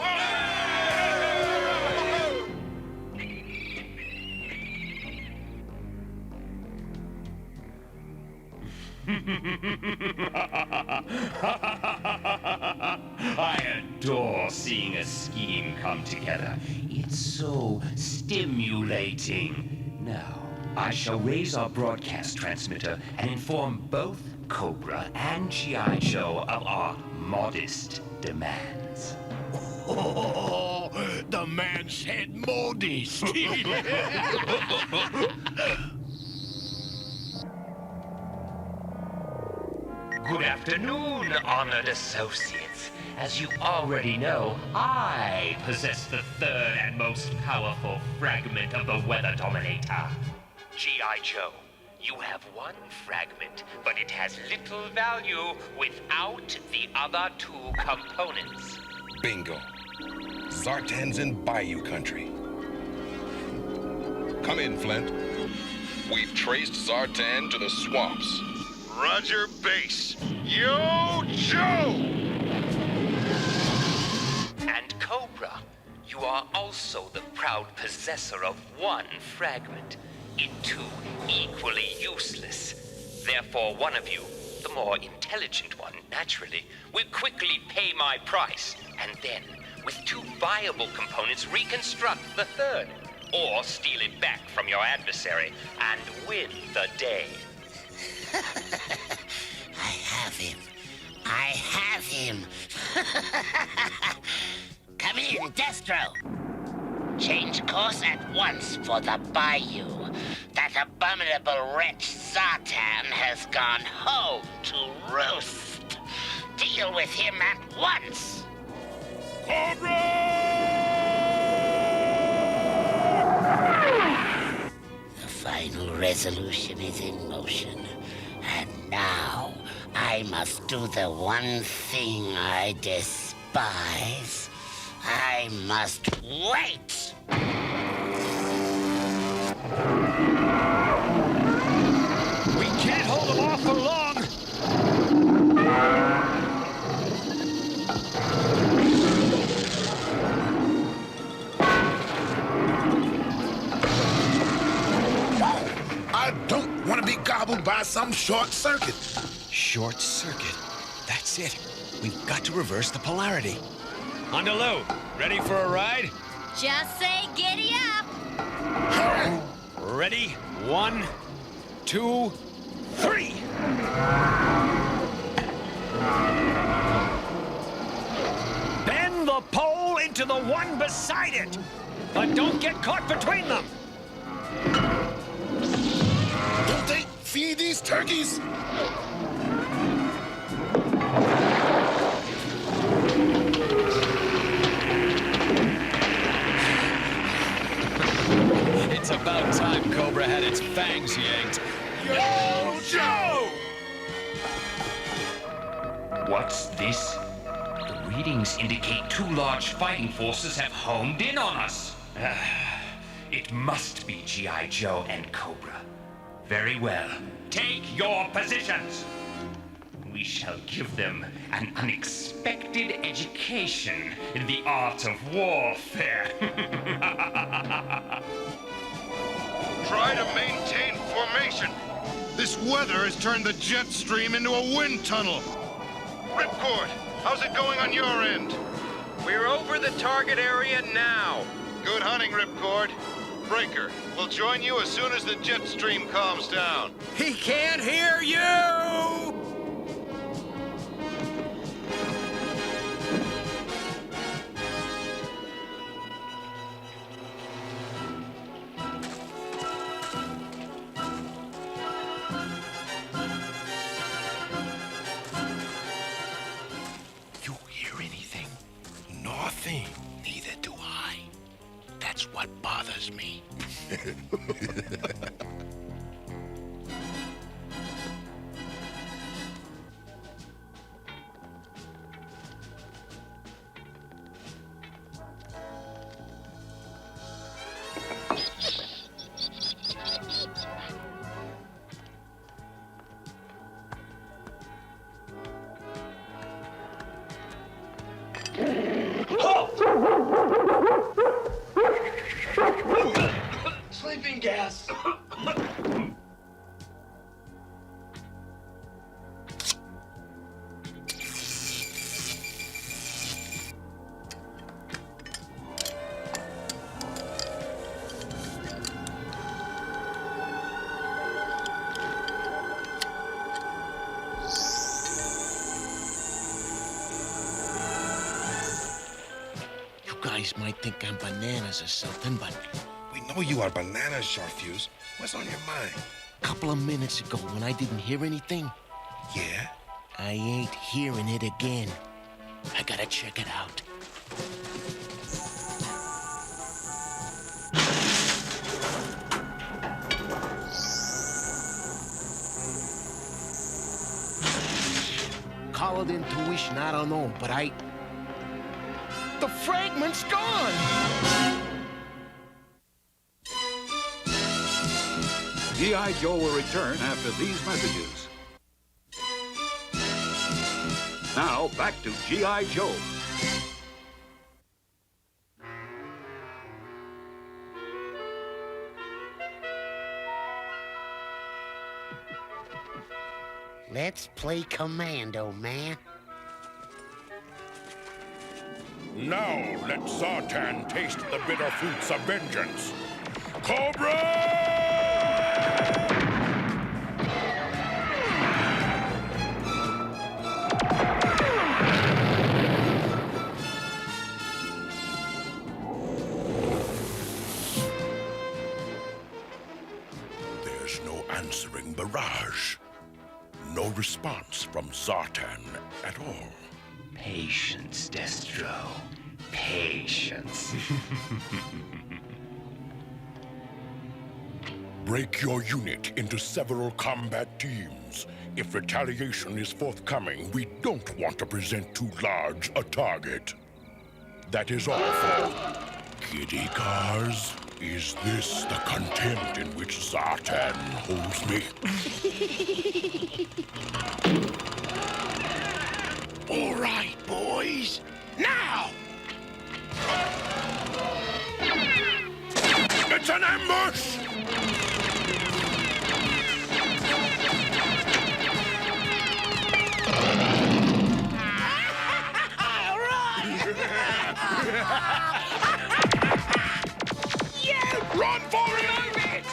I adore seeing a scheme come together. It's so stimulating. Now, I shall raise our broadcast transmitter and inform both Cobra and G.I. Joe of our modest demands. Oh, the man said modest. Good afternoon, honored associates. As you already know, I possess the third and most powerful fragment of the Weather Dominator. G.I. Joe, you have one fragment, but it has little value without the other two components. Bingo. Zartan's in Bayou country. Come in, Flint. We've traced Zartan to the swamps. Roger base. Yo, Joe! And Cobra, you are also the proud possessor of one fragment. It too equally useless. Therefore, one of you, the more intelligent one, naturally, will quickly pay my price, and then, with two viable components, reconstruct the third. Or steal it back from your adversary and win the day. I have him. I have him. Come in, Destro. Change course at once for the bayou. That abominable wretch Zartan has gone home to roost. Deal with him at once. The final resolution is in motion. And now, I must do the one thing I despise. I must wait! We can't hold them off for long! I don't want to be gobbled by some short circuit. Short circuit? That's it. We've got to reverse the polarity. On the load. Ready for a ride? Just say giddy up. Ready? 1, 2, 3! Bend the pole into the one beside it! But don't get caught between them! Don't they feed these turkeys? It's about time Cobra had its fangs yanked. Yo, Joe! What's this? The readings indicate two large fighting forces have homed in on us. It must be G.I. Joe and Cobra. Very well. Take your positions! We shall give them an unexpected education in the art of warfare. Try to maintain formation. This weather has turned the jet stream into a wind tunnel. Ripcord, how's it going on your end? We're over the target area now. Good hunting, Ripcord. Breaker, we'll join you as soon as the jet stream calms down. He can't hear you! You hear anything? Nothing. Neither do I. That's what bothers me. sleeping gas. You guys might think I'm bananas or something, but We know you are bananas, Charfuse. What's on your mind? a couple of minutes ago when I didn't hear anything, Yeah? I ain't hearing it again. I gotta check it out. Call it intuition, I don't know, but the fragment's gone! G.I. Joe will return after these messages. Now, back to G.I. Joe. Let's play commando, man. Now let Zartan taste the bitter fruits of vengeance. Cobra! There's no answering barrage. No response from Zartan at all. Patience, Destro. Patience. Break your unit into several combat teams. If retaliation is forthcoming, we don't want to present too large a target. That is all for kiddie cars. Is this the contempt in which Zartan holds me? All right, boys. Now! It's an ambush! Run for it!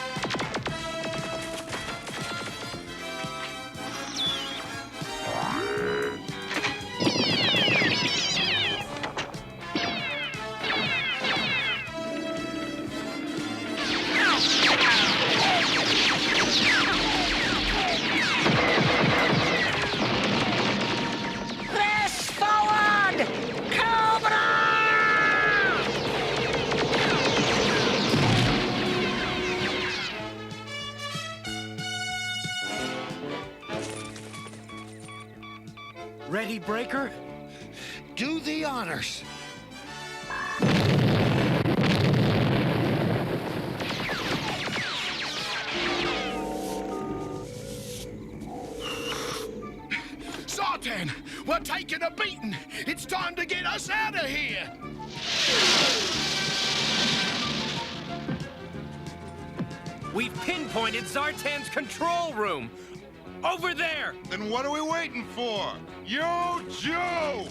Press forward! Cobra! Ready, Breaker? Do the honors. Zartan, we're taking a beating. It's time to get us out of here. We've pinpointed Zartan's control room. Over there! Then what are we waiting for? Yo, Joe!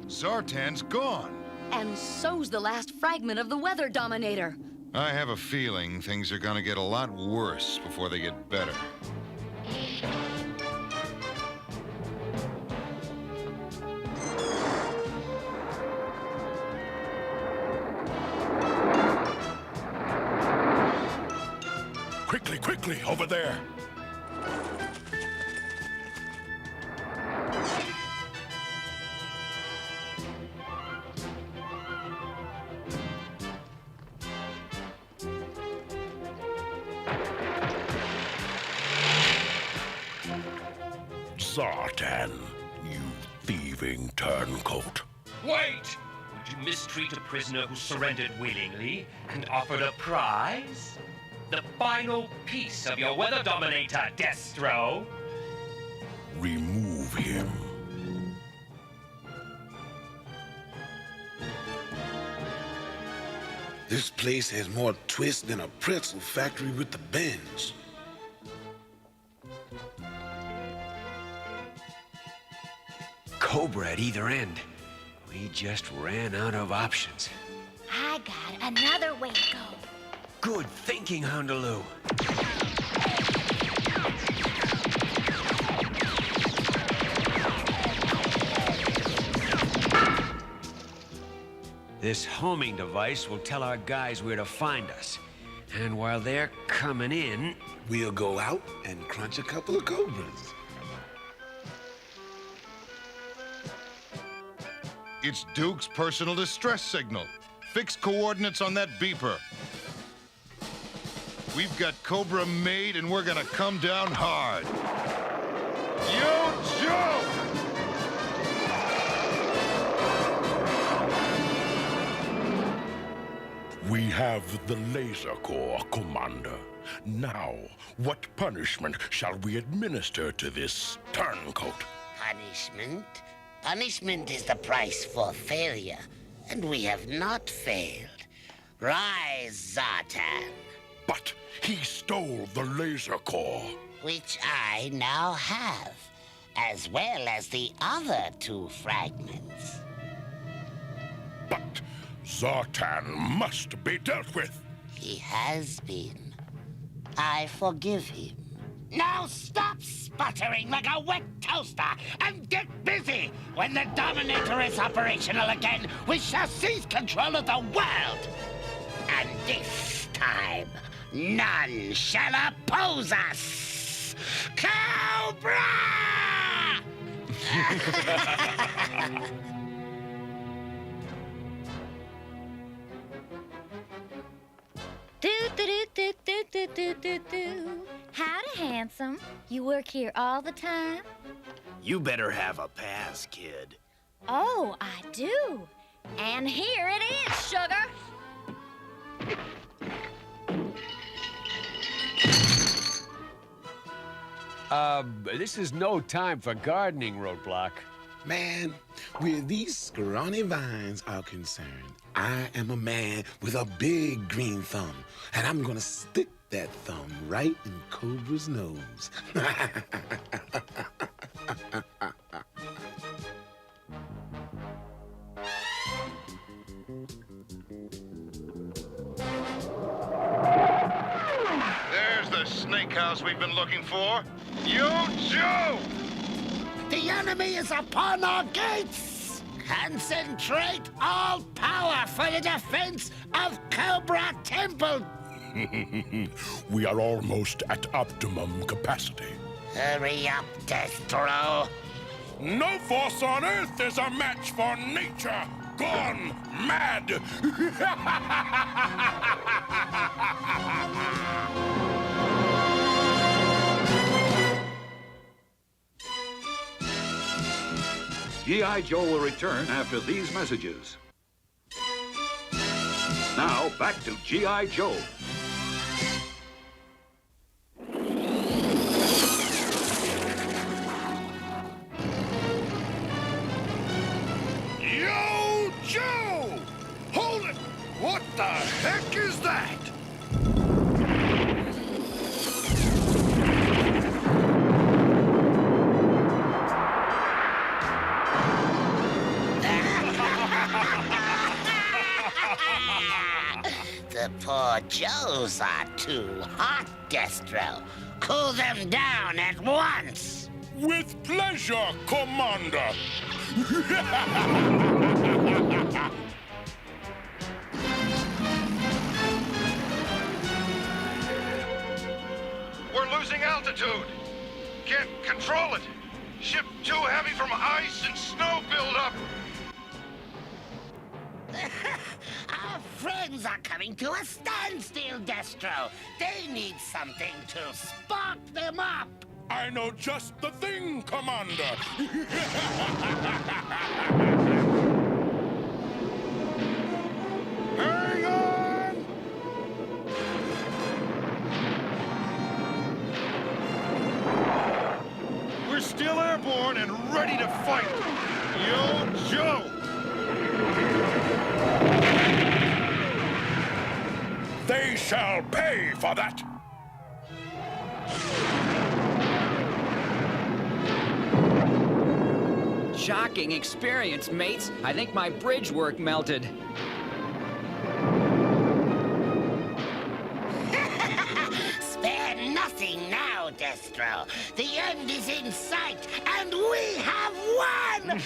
Zartan's gone. And so's the last fragment of the weather dominator. I have a feeling things are gonna get a lot worse before they get better. Quickly, quickly, over there. Zartan, you thieving turncoat. Wait! Would you mistreat a prisoner who surrendered willingly and offered a prize? the final piece of your weather dominator, Destro. Remove him. This place has more twist than a pretzel factory with the bends. Cobra at either end. We just ran out of options. I got another way to go. Good thinking, Houndaloo. This homing device will tell our guys where to find us. And while they're coming in, we'll go out and crunch a couple of cobras. It's Duke's personal distress signal. Fix coordinates on that beeper. We've got Cobra made, and we're gonna come down hard. Yo, Joe! We have the Laser Corps, Commander. Now, what punishment shall we administer to this turncoat? Punishment? Punishment is the price for failure, and we have not failed. Rise, Zartan. But he stole the Laser Corps. Which I now have, as well as the other 2 fragments. But Zartan must be dealt with. He has been. I forgive him. Now stop sputtering like a wet toaster and get busy! When the Dominator is operational again, we shall seize control of the world! And this time, none shall oppose us! Cobra! Howdy, handsome. You work here all the time? You better have a pass, kid. Oh, I do. And here it is, sugar. This is no time for gardening, Roadblock. Man, where these scrawny vines are concerned, I am a man with a big green thumb, and I'm gonna stick that thumb right in Cobra's nose. There's the snake house we've been looking for. Yo, Joe! The enemy is upon our gates! Concentrate all power for the defense of Cobra Temple! We are almost at optimum capacity. Hurry up, Destro! No force on Earth is a match for nature! Gone mad! G.I. Joe will return after these messages. Now, back to G.I. Joe. Yo, Joe! Hold it! What the heck is that? The poor Joes are too hot, Destro. Cool them down at once. With pleasure, Commander. We're losing altitude. Can't control it. Ship too heavy from ice and snow buildup. Our friends are coming to a standstill, Destro. They need something to spark them up. I know just the thing, Commander. Hang on! ready to fight. Yo, Joe! They shall pay for that! Shocking experience, mates. I think my bridge work melted. Spare nothing now, Destro. The end is in sight, and we have won!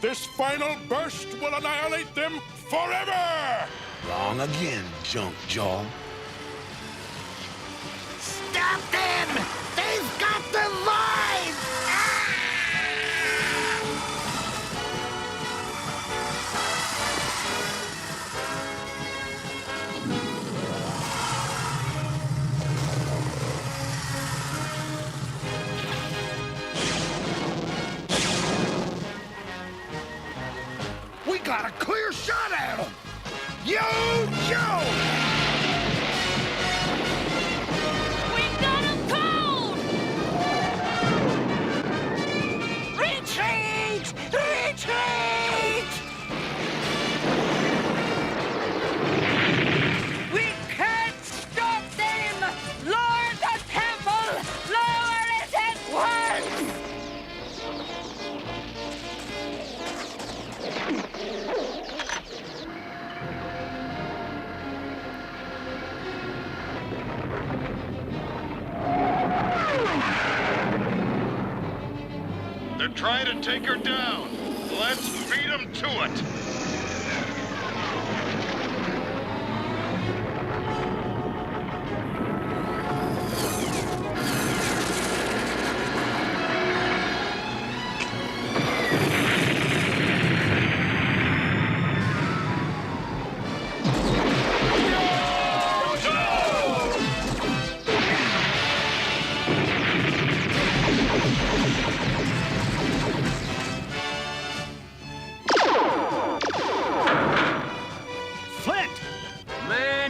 This final burst will annihilate them forever! Wrong again, junk jaw. Stop them! They've got the void! We got a clear shot at him! Yo, Joe! We've got him cold! Retreat! Retreat! We can't stop them! Lower the temple! Lower it at once! They're trying to take her down. Let's beat them to it.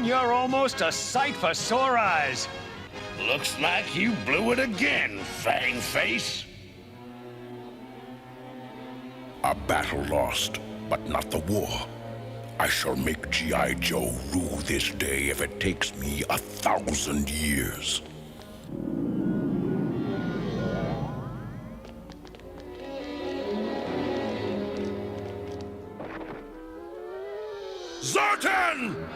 You're almost a sight for sore eyes. Looks like you blew it again, Fang Face. A battle lost, but not the war. I shall make G.I. Joe rule this day if it takes me 1,000 years. Zartan!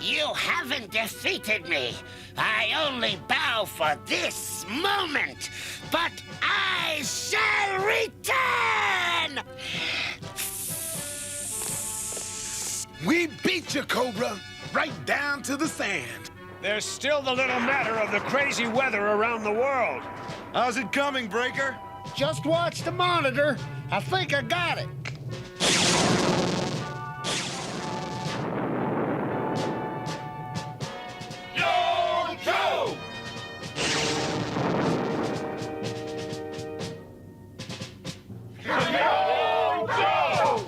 You haven't defeated me. I only bow for this moment, but I shall return! We beat you, Cobra, right down to the sand. There's still the little matter of the crazy weather around the world. How's it coming, Breaker? Just watch the monitor. I think I got it. Yo, Joe! Yo, Joe!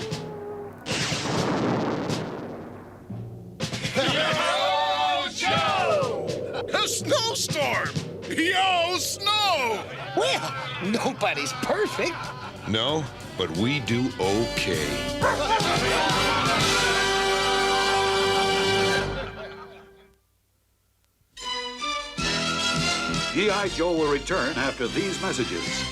Yo, Joe! A snowstorm! Yo, snow! Well, nobody's perfect. No, but we do okay. G.I. Joe will return after these messages.